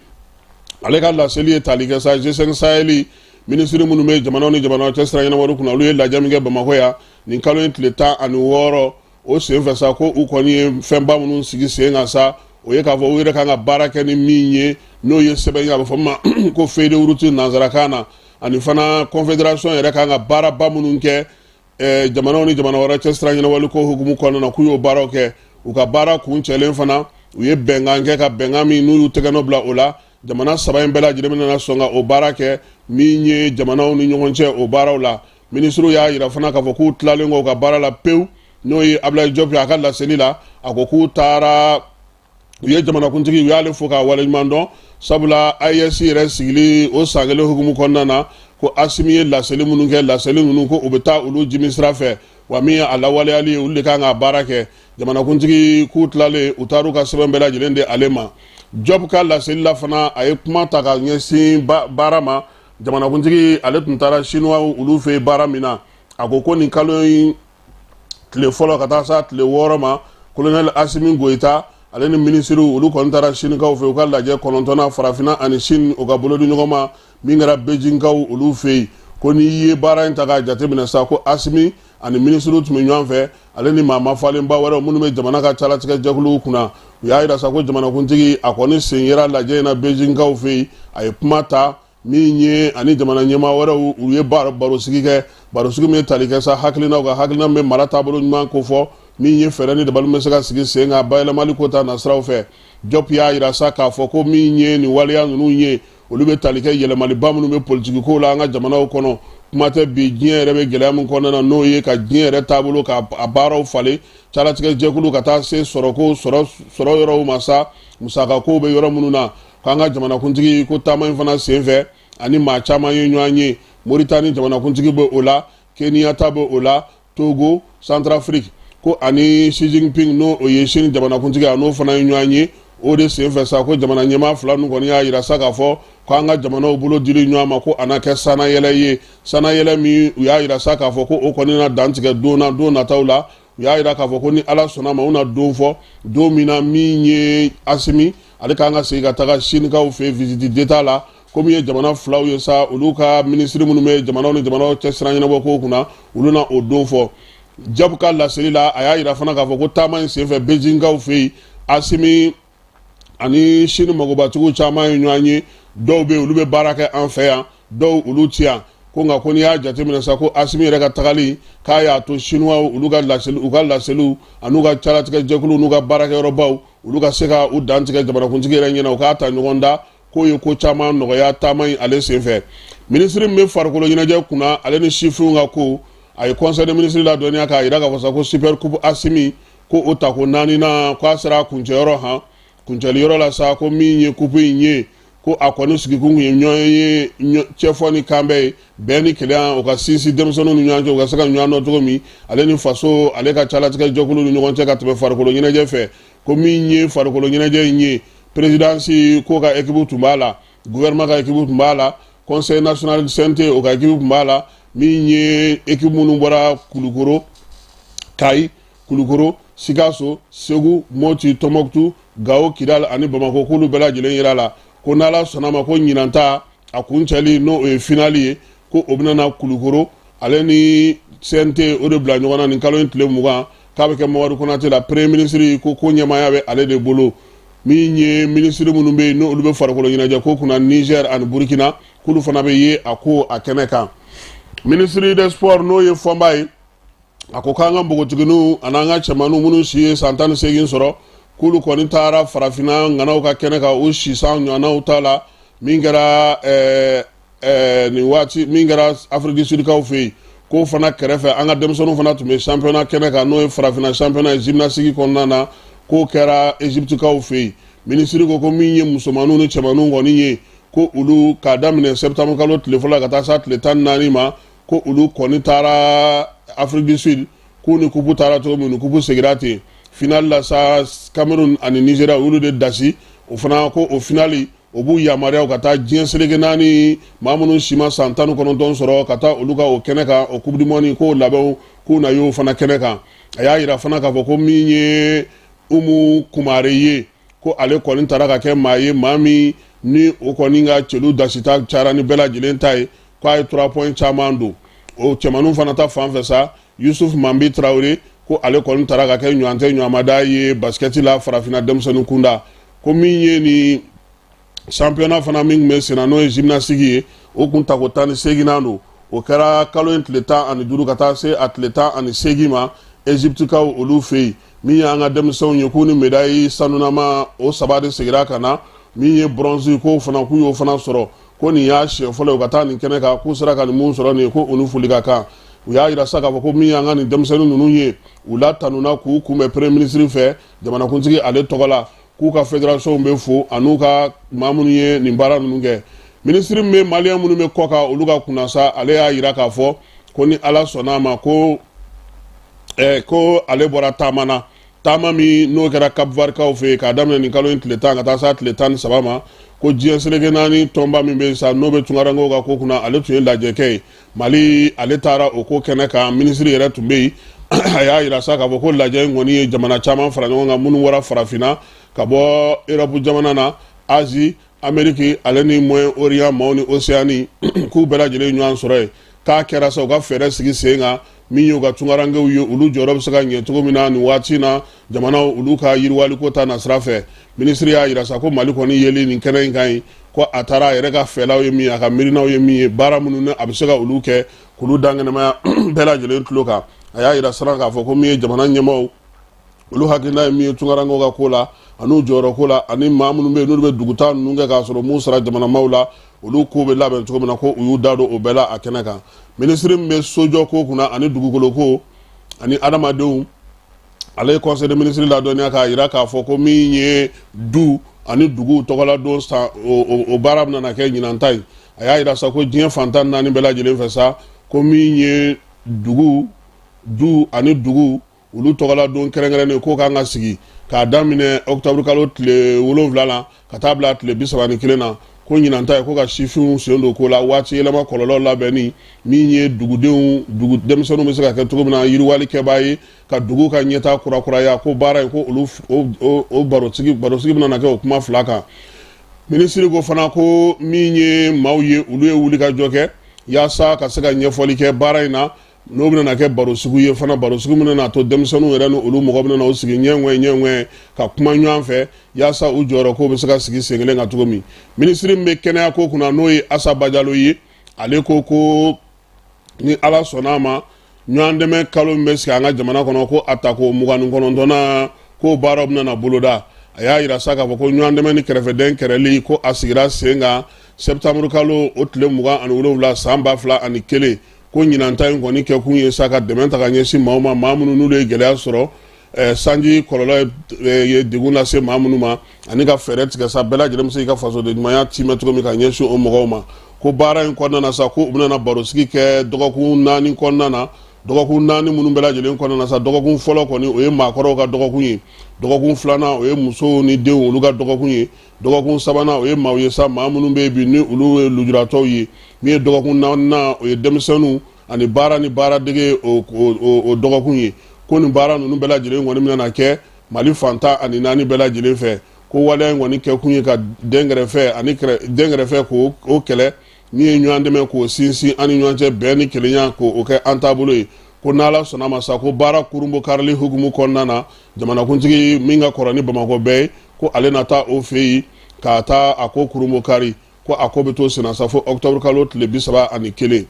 ale ka laseli ye tali kɛ sa G5 Sahel ministre minnu bɛ jamana ni jamana wɛrɛ cɛ sira ɲɛnabɔ kunna olu ye lajɛ min kɛ Bamakɔ yan nin kalo in tile 16 o sen fɛ sa ko u kɔni ye fɛnba minnu sigi sen kan sa o ye k'a fɔ u yɛrɛ kan ka baara kɛ ni min ye n'o ye sɛbɛn ye a bɛ fɔ ma ko feuille de route nanzarakan na ani fana confédération yɛrɛ kan ka baaraba minnu kɛ jamanaw ni jamana wɛrɛ cɛ sira ɲɛnabɔli ko hukumu kɔnɔna na k'u y'o baaraw kɛ u ka baara kun cɛlen fana u ye bɛnkan kɛ ka bɛnkan min n'u y'u tɛgɛ nɔ bila o la jamana saba in bɛɛ lajɛlen bɛna sɔn ka o baara kɛ min ye jamanaw ni ɲɔgɔn cɛ o baaraw la ministre y'a yira fana k'a fɔ k'u tilalen kɔ u ka baara la pewu n'o ye Abdoulaye Diop a ka laseli la a ko k'u taara u ye jamanakuntigi u y'ale fo k'a waleɲuman dɔn sabula AES yɛrɛ sigili o san kelen hukumu kɔnɔna na ko Asimi ye laseli minnu kɛ laseli ninnu ko u bɛ taa olu jimi sira fɛ wa min ye a lawaleyali ye olu de kan ka baara kɛ jamanakuntigi k'u tilalen u taar'u ka sɛbɛn bɛɛ lajɛlen di ale ma Job ka laseli la fana a ye kuma ta ka ɲɛsin baara ma jamanakuntigi ale tun taara chinois olu fɛ baara min na a ko nin kalo in tile fɔlɔ ka taa sa tile 6 ma colonel Asimi Goïta ale ni ministre olu kɔni taara Sinikaw fɛ u ka lajɛ 9 farafina ani Sine u ka bolo di ɲɔgɔn ma min kɛra Beijingkaw olu fɛ ko n'i ye baara in ta k'a jateminɛ sa ko Asimi ani ministre tun bɛ ɲɔgɔn fɛ ale ni maa mafalenba wɛrɛw minnu bɛ jamana ka calatigɛ jɛkuluw kunna u y'a yira sa ko jamanakuntigi a kɔni sen yera lajɛ in na Beijingkaw fɛ a ye kuma ta min ye ani jamana ɲɛmaa wɛrɛw u ye barosigi kɛ barosigi min ye tali kɛ sa hakilinaw ka hakilina bɛ mara taabolo ɲuman ko fɔ min ye fɛɛrɛ ni dabali bɛ se ka sigi sen kan bayɛlɛmali ko ta nasiraw fɛ Diop y'a yira sa k'a fɔ ko min ye nin waleya ninnu ye olu bɛ tali kɛ yɛlɛmaliba minnu bɛ politiki ko la an ka jamanaw kɔnɔ kuma tɛ bi diɲɛ yɛrɛ bɛ gɛlɛya min kɔnɔna na n'o ye ka diɲɛ yɛrɛ taabolo ka a baaraw falen calatigɛ jɛkulu ka taa se sɔrɔ yɔrɔw ma sa musakakow bɛ yɔrɔ minnu na k'an ka jamanakuntigi ko taama in fana sen fɛ ani maa caman ye ɲɔgɔn ye Mauritanie jamanakuntigi bɛ o la Kenya ta bɛ o la Togo Centrafrique ko ani Xi Jinping n'o o ye Chine jamanakuntigi a n'o fana ye ɲɔgɔn ye o de sen fɛ sa ko jamana ɲɛmaa fila ninnu kɔni y'a yira sa k'a fɔ k'an ka jamanaw bolo dili ɲɔgɔn ma ko a na kɛ sanayɛlɛ ye sanayɛlɛ min u y'a yira sa k'a fɔ ko o kɔni na dantigɛ don nataw la u y'a yira k'a fɔ ko ni Ala sɔnna ma u na don fɔ don min na min ye Asimi ale k'an ka segin ka taga Sinikaw fɛ visite d'état la komi ye jamana filaw ye sa olu ka ministre minnu bɛ jamanaw ni jamanaw cɛ siran ɲɛnabɔ kow kunna olu na o don fɔ Diop ka laseli la a y'a yira fana k'a fɔ ko taama in sen fɛ Beijingkaw fɛ yen Asimi ani Sine magobatigiw caman ye ɲɔgɔn ye dɔw bɛ olu bɛ baara kɛ an fɛ yan dɔw olu ti yan ko nka ko n'i y'a jateminɛ sa ko Asimi yɛrɛ ka tagali k'a y'a to Chinois olu ka laseliw an'u ka calatigɛ jɛkuluw n'u ka baarakɛyɔrɔbaw olu ka se ka u dantigɛ jamanakuntigi yɛrɛ ɲɛna u k'a ta ɲɔgɔn da k'o ye ko caman nɔgɔya taama in ale sen fɛ ministre min bɛ farikolo ɲɛnajɛ kunna ale ni sifinw ka ko a ye conseil de ministre ladɔnniya k'a yira k'a fɔ sa ko super coupe Asimi ko o ta ko 4nan k'a sera a kuncɛyɔrɔ han kuncɛliyɔrɔ la sa ko min ye coupe in ye ko a kɔni sigikun kun ye ɲɔgɔn ye cɛfɔ ni kan bɛɛ ye bɛn ni keleya o ka sinsin denmisɛnninw ni ɲɔgɔn cɛ u ka se ka ɲɔgɔn dɔn cogo min ale ni faso ale ka calatigɛ jɛkulu ni ɲɔgɔn cɛ ka tɛmɛ farikolo ɲɛnajɛ fɛ ko min ye farikolo ɲɛnajɛ in ye présidence ko ka équipe tun b'a la gouvernement ka équipe tun b'a la conseil national de santé o ka équipe tun b'a la min ye équipe minnu bɔra Kulukoro Kayi Kulukoro Sikaso Segu Moti Tombouctou Gao Kidal ani Bamako k'olu bɛɛ lajɛlen yira la ko n'Ala sɔnna ma ko ɲinan ta a kuncɛli n'o ye finali ye ko o bɛna na Kulukoro ale ni CNT o de bila ɲɔgɔn na nin kalo in tile 20 k'a bɛ kɛ Mamadu Konate la premier ministre ko ɲɛmaaya bɛ ale de bolo min ye ministre minnu bɛ yen n'olu bɛ farikolo ɲɛnajɛ ko kunna Niger ani Burkina k'olu fana bɛ ye a ko a kɛnɛ kan ministre des sports n'o ye fɔnba ye a ko k'an ka npogotigininw an'an ka cɛmanninw minnu si ye san 18 sɔrɔ k'olu kɔni taara farafina ŋanaw ka kɛnɛ kan o sisan ɲɔgɔnnaw ta la min kɛra nin waati min kɛra Afrique du Sud kaw fɛ yen k'o fana kɛrɛfɛ an ka denmisɛnninw fana tun bɛ championnat kɛnɛ kan n'o ye farafina championnat ye gymnastique kɔnɔna na k'o kɛra Egypte kaw fɛ yen ministre ko min ye musomaninw ni cɛmaninw kɔni ye ko olu k'a daminɛ septembre kalo tile fɔlɔ ka taa se tile 14 ma ko olu kɔni taara Afrique du Sud k'u ni kupu taara cogo min ni kupu segira ten final la sa Cameroun ani Nigeria olu de dasi o fana ko o finali o b'u yamaruya ka taa diɲɛ seleke naani maa minnu si ma san 19 sɔrɔ ka taa olu ka o kɛnɛ kan o coupe du monde k'o labɛnw k'u na y'o fana kɛnɛ kan a y'a yira fana k'a fɔ ko min ye Umu Kumare ye ko ale kɔni taara ka kɛ maa ye maa min ni o kɔni ka cɛlu dasita cayara ni bɛɛ lajɛlen ta ye k'a ye 3 points caman don o cɛmaninw fana ta fan fɛ sa Yusuf Mambi Traoré ko ale kɔni taara ka kɛ ɲɔgɔntɛ ɲɔgɔnmada ye basket la farafina denmisɛnnin kunda ko min ye ni championnat fana min tun bɛ sen na n'o ye gymnastique ye o kun tako 18nan don o kɛra kalo in tile 15 ka taa se a tile 18 ma Egypte kaw olu fɛ yen min y'an ka denmisɛnw ye k'u ni médaille sanunama o 3 de segira ka na min ye bronze ko fana ku yo fana sɔrɔ ko nin y'a siɲɛ fɔlɔ u ka taa nin kɛnɛ kan k'u sera ka nin mun sɔrɔ nin ye ko olu foli ka kan u y'a yira sa k'a fɔ ko min y'an ka nin denmisɛnnin ninnu ye u la tanuna k'u kunbɛn premier ministre fɛ jamanakuntigi ale tɔgɔ la k'u ka fédération bɛ fo an'u ka maa minnu ye nin baara ninnu kɛ ministre min bɛ maliyɛn minnu bɛ kɔ kan olu ka kunna sa ale y'a yira k'a fɔ ko ni ala sɔnn'a ma ko ale bɔra taama na taama min n'o kɛra Cap Vert-kaw fɛ yen k'a daminɛ nin kalo in tile 10 ka taa se tile 13 ma ko diɲɛ seleke naani tɔnba min bɛ sa n'o bɛ Tunkarankew ka ko kunna ale tun ye lajɛkɛ ye Mali ale taara o ko kɛnɛ kan ministre yɛrɛ tun bɛ yen a y'a yira sa k'a fɔ ko lajɛ in kɔni ye jamana caman fara ɲɔgɔn kan minnu bɔra farafinna ka bɔ Europe jamana na Asie Amérique ale ni Moyen-Orient maaw ni Océanie k'u bɛɛ lajɛlen ɲɔgɔn sɔrɔ yen k'a kɛra sa u ka fɛɛrɛ sigi sen kan min y'u ka Tunkarankew ye olu jɔyɔrɔ bɛ se ka ɲɛ cogo min na nin waati na jamanaw olu ka yiriwali ko ta nasira fɛ ministre y'a yira sa ko Mali kɔni yeli nin kɛnɛ in kan ye ko a taara a yɛrɛ ka fɛlaw ye min ye a ka miirinaw ye min ye baara minnu ne a bɛ se ka olu kɛ k'olu dankɛnɛmaya bɛɛ lajɛlen tulo kan a y'a yira siran k'a fɔ ko min ye jamana ɲɛmaaw olu hakilina ye min ye Tunkarankew ka ko la an'u jɔyɔrɔ ko la ani maa minnu bɛ yen n'olu bɛ dugutaa ninnu kɛ k'a sɔrɔ mun sara jamanamaw la olu ko bɛ labɛn cogo min na ko u y'u da don o bɛɛ la a kɛnɛ kan ministre min bɛ sojɔ ko kunna ani dugukolo ko ani adamadenw ale ye conseil de ministre ladɔnniya k'a yira k'a fɔ ko min ye du ani duguw tɔgɔladon san o baara bɛna kɛ ɲinan ta ye a y'a yira sa ko diɲɛ fantan naani bɛɛ lajɛlen fɛ sa ko min ye dugu du ani dugu olu tɔgɔladon kɛrɛnkɛrɛnnen ko kan ka sigi k'a daminɛ octobre kalo tile 7 la ka taa bila tile 31 na ko ɲinan ta ye ko ka sifinw sen don ko la waati yɛlɛma kɔlɔlɔ labɛnni min ye denmisɛnninw bɛ se ka kɛ cogo min na yiriwali kɛbaa ye ka dugu ka ɲɛtaa kurakuraya ko baara in ko olu o barosigi bɛna kɛ o kuma fila kan minisiri ko fana ko min ye maaw ye olu ye wulikajɔ kɛ yaasa ka se ka ɲɛfɔli kɛ baara in na n'o bɛna kɛ barosigiw ye fana barosigiw bɛna to denmisɛnninw yɛrɛ ni olu mɔgɔ bɛna o sigi ɲɛŋɛ ka kuma ɲɔgɔn fɛ yaasa u jɔyɔrɔ ko bɛ se ka sigi sen kelen kan cogo min minisiri min bɛ kɛnɛya ko kunna n'o ye Assa Bajalo ye ale ko ni ala sɔnn'a ma ɲɔgɔn dɛmɛ kalo min bɛ sigi an ka jamana kɔnɔ ko a ta ko 29 ko baaraw bɛna boloda a y'a yira sa k'a fɔ ko ɲɔgɔn dɛmɛ ni kɛrɛfɛden kɛrɛli ko a sigira sen kan septembre kalo o tile 27 san 2001 ko ɲinan ta in kɔni kɛ kun ye sa ka dɛmɛ ta ka ɲɛsin maaw ma maa minnu n'olu ye gɛlɛya sɔrɔ sanji kɔlɔlɔ ye degun lase maa minnu ma ani ka fɛɛrɛ tigɛ sa bɛɛ lajɛlen bɛ se i ka fasoden ɲumanya timɛ cogo min ka ɲɛsin o mɔgɔw ma ko baara in kɔnɔna na sa ko u bɛna barosigi kɛ dɔgɔkun 4 kɔnɔna na dɔgɔkun 4 minnu bɛɛ lajɛlen kɔnɔna na sa dɔgɔkun fɔlɔ kɔni o ye maakɔrɔw ka dɔgɔkun ye dɔgɔkun filanan o ye musow ni denw olu ka dɔgɔkun ye dɔgɔkun sabanan o ye maaw ye sa maa minnu bɛ yen bi ni olu ye lujuratɔw ye min ye dɔgɔkun 4nan o ye denmisɛnninw ani baara dege o dɔgɔkun ye ko nin baara ninnu bɛɛ lajɛlen kɔni bɛna kɛ Mali fantan ani 4 bɛɛ lajɛlen fɛ ko waleya in kɔni kɛ kun ye ka dɛnkɛrɛfɛ k'o kɛlɛ min ye ɲɔgɔn dɛmɛ k'o sinsin ani ɲɔgɔn cɛ bɛn ni kelenya k'o kɛ an taabolo ye ko n'ala sɔnna ma sa ko baara kurunbɔ karili hukumu kɔnɔna na jamanakuntigi min ka kɔrɔ ni Bamakɔ bɛɛ ye ko ale na taa o fɛ yen k'a taa a ko kurunbɔ kari ko a ko bɛ to senna sa fo octobre kalo tile 31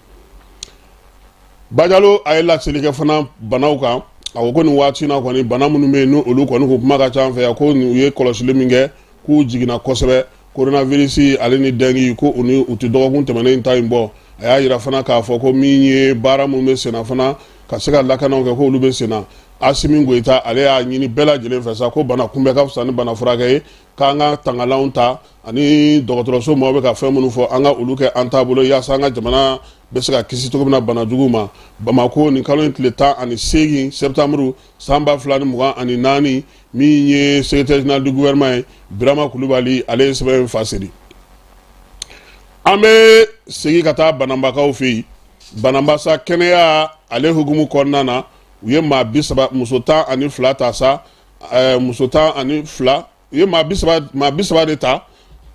Bajalo a ye laseli kɛ fana banaw kan a ko nin waati na kɔni bana minnu bɛ yen n'olu kɔni ko kuma ka ca an fɛ yan ko u ye kɔlɔsili min kɛ k'u jiginna kosɛbɛ coronavirus ale ni dengue ko u tɛ dɔgɔkun tɛmɛnen ta in bɔ a y'a yira fana k'a fɔ ko min ye baara minnu bɛ senna fana ka se ka lakanaw kɛ ko olu bɛ senna Asimi Goyita ale y'a ɲini bɛɛ lajɛlen fɛ sa ko bana kunbɛ ka fisa ni bana furakɛ ye k'an ka tangalanw ta ani dɔgɔtɔrɔso maaw bɛ ka fɛn minnu fɔ an ka olu kɛ an taabolo yaasa an ka jamana bɛ se ka kisi cogo min na bana juguw ma Bamako nin kalo in tile 18 septembre san 2024 min ye secrétaire général du gouvernement ye Birama Kulubali ale ye sɛbɛn in fasiri an bɛ segin ka taa Bananbakaw fɛ yen Bananbasa kɛnɛya ale hukumu kɔnɔna na u ye maa 30 muso 12 ta sa muso 12 u ye maa 30 de ta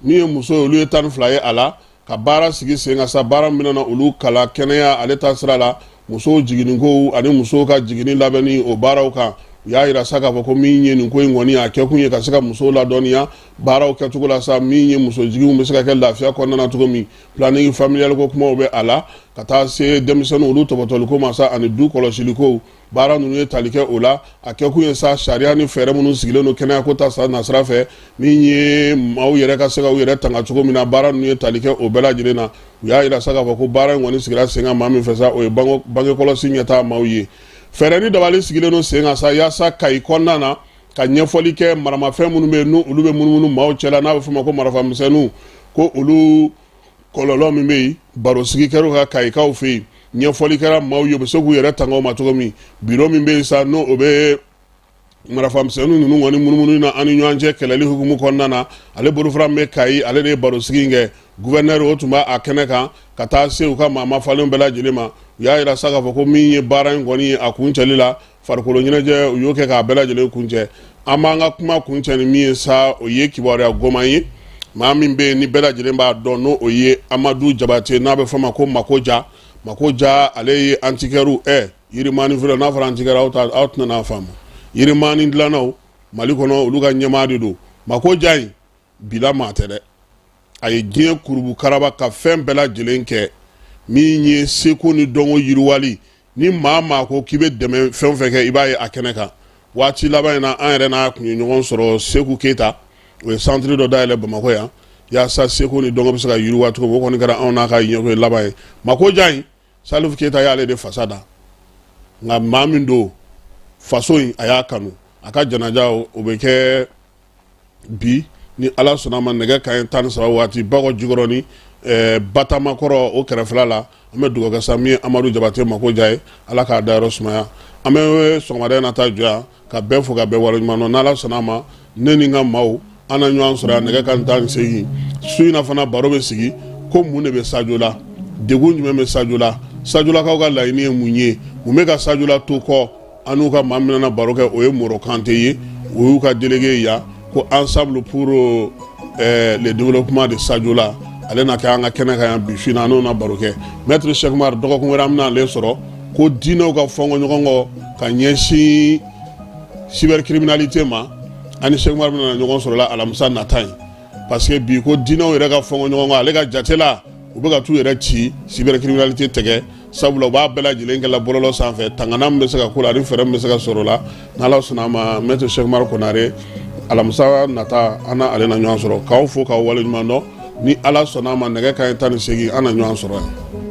min ye muso ye olu ye 12 ye a la ka baara sigi sen kan sa baara min na olu kala kɛnɛya ale ta sira la musow jiginniko ani musow ka jiginni labɛnni o baaraw kan y'a yira sa k'a fɔ ko min ye nin ko in kɔni a kɛ kun ye ka se ka musow ladɔnniya baaraw kɛcogo la sa min ye musojiginw bɛ se ka kɛ lafiya kɔnɔna na cogo min planning familial ko kumaw bɛ a la ka taa se denmisɛnninw olu tɔbɔtɔliko ma sa ani du kɔlɔsiliko baara ninnu ye tali kɛ o la a kɛ kun ye sa sariya ni fɛɛrɛ minnu sigilen don kɛnɛya ko ta sa nasira fɛ min ye maaw yɛrɛ ka se ka u yɛrɛ tanga cogo min na baara ninnu ye tali kɛ o bɛɛ lajɛlen na u y'a yira sa k'a fɔ ko baara in kɔni sigira sen kan maa min fɛ sa o ye bange kɔlɔsi ɲɛtaa maaw ye fɛɛrɛ ni dabali sigilen don sen kan sa yaasa Kayi kɔnɔna na ka ɲɛfɔli kɛ maramafɛn minnu bɛ yen n'olu bɛ munumunu maaw cɛla n'a bɛ fɔ o ma ko marafamisɛnninw ko olu kɔlɔlɔ min bɛ yen baro sigi kɛra ka Kayikaw fɛ yen ɲɛfɔli kɛra maaw ye u bɛ se k'u yɛrɛ tanga o ma cogo min biro min bɛ yen sa n'o o bɛ marafamisɛnninw ninnu kɔni munumunu na an ni ɲɔgɔn cɛ kɛlɛli hukumu kɔnɔna na ale bolofara min bɛ Kayi ale de ye baro sigi in kɛ gouverneur o tun b'a kɛnɛ kan ka taa se u ka maa falenw bɛɛ lajɛlen ma u y'a yira sa k'a fɔ ko min ye baara in kɔni ye a kuncɛli la farikolo ɲɛnajɛ u y'o kɛ k'a bɛɛ lajɛlen kuncɛ an b'an ka kuma kuncɛ ni min ye sa o ye kibaruya goman ye maa min bɛ yen ni bɛɛ lajɛlen b'a dɔn n'o o ye Amadu Jabate n'a bɛ fɔ ma ko Makoja ale ye antikɛriw yirimani feere n'a fɔra antikɛri aw tɛna n'a faamu yirimani dilannaw Mali kɔnɔ olu ka ɲɛmaa de don Makoja in bila maa tɛ dɛ a ye diɲɛ kurubu karaba ka fɛn bɛɛ lajɛlen kɛ min ye seko ni dɔnko yiriwali ni maa ko k'i bɛ dɛmɛ fɛn fɛn kɛ i b'a ye a kɛnɛ kan waati laban in na an yɛrɛ n'a kun ye ɲɔgɔn sɔrɔ Seku Keyita o ye centre dɔ dayɛlɛ Bamakɔ yan yaasa seko ni dɔnko bɛ se ka yiriwa cogo o kɔni kɛra anw n'a ka ɲɛko ye laban ye Makoja in Salifu Keyita y'ale de fasa da nka maa min don faso in a y'a kanu a ka janaja o bɛ kɛ bi ni Ala sɔnna ma nɛgɛ kanɲɛ 13 waati Bakɔ Jikɔrɔni Batamakɔrɔ o kɛrɛfɛla la an bɛ dugawu kɛ sa min ye Amadu Jabate Makoja ye Ala k'a dayɔrɔ sumaya an bɛ sɔgɔmada in na taa jɔ yan ka bɛɛ fo ka bɛɛ waleɲuman dɔn n'Ala sɔnna ma ne ni n ka maaw an na ɲɔgɔn sɔrɔ yan nɛgɛ kanɲɛ 18 su in na fana baro bɛ sigi ko mun de bɛ Sajo la degun jumɛn bɛ Sajo la Sajolakaw ka laɲini ye mun ye mun bɛ ka Sajo la to kɔ an n'u ka maa min na baro kɛ o ye Moro Kante ye o y'u ka délégué yan ko ensemble pour le développement de Sajo la ale na kɛ an ka kɛnɛ kan yan bi su in na an n'o na baro kɛ maître Cheikh Umar dɔgɔkun wɛrɛ an bɛna ale sɔrɔ ko diinɛw ka fɔnkɔ ɲɔgɔn kɔ ka ɲɛsin cybercriminalité ma ani Cheikh Umar bɛna ɲɔgɔn sɔrɔ la alamisa nata in parce que bi ko diinɛw yɛrɛ ka fɔnkɔ ɲɔgɔn kɔ ale ka jate la u bɛ ka t'u yɛrɛ ci cybercriminalité tɛgɛ sabula u b'a bɛɛ lajɛlen kɛ la bɔlɔlɔ sanfɛ tangana min bɛ se ka k'o la ani fɛɛrɛ min bɛ se ka sɔrɔ o la n'Ala sɔnna a ma maître Cheikh Umar Konare alamisa nata an n'ale na ɲɔgɔn sɔrɔ k'aw fo k'aw waleɲuman dɔn ni Ala sɔnna a ma nɛgɛ kanɲɛ 18 an na ɲɔgɔn sɔrɔ yan.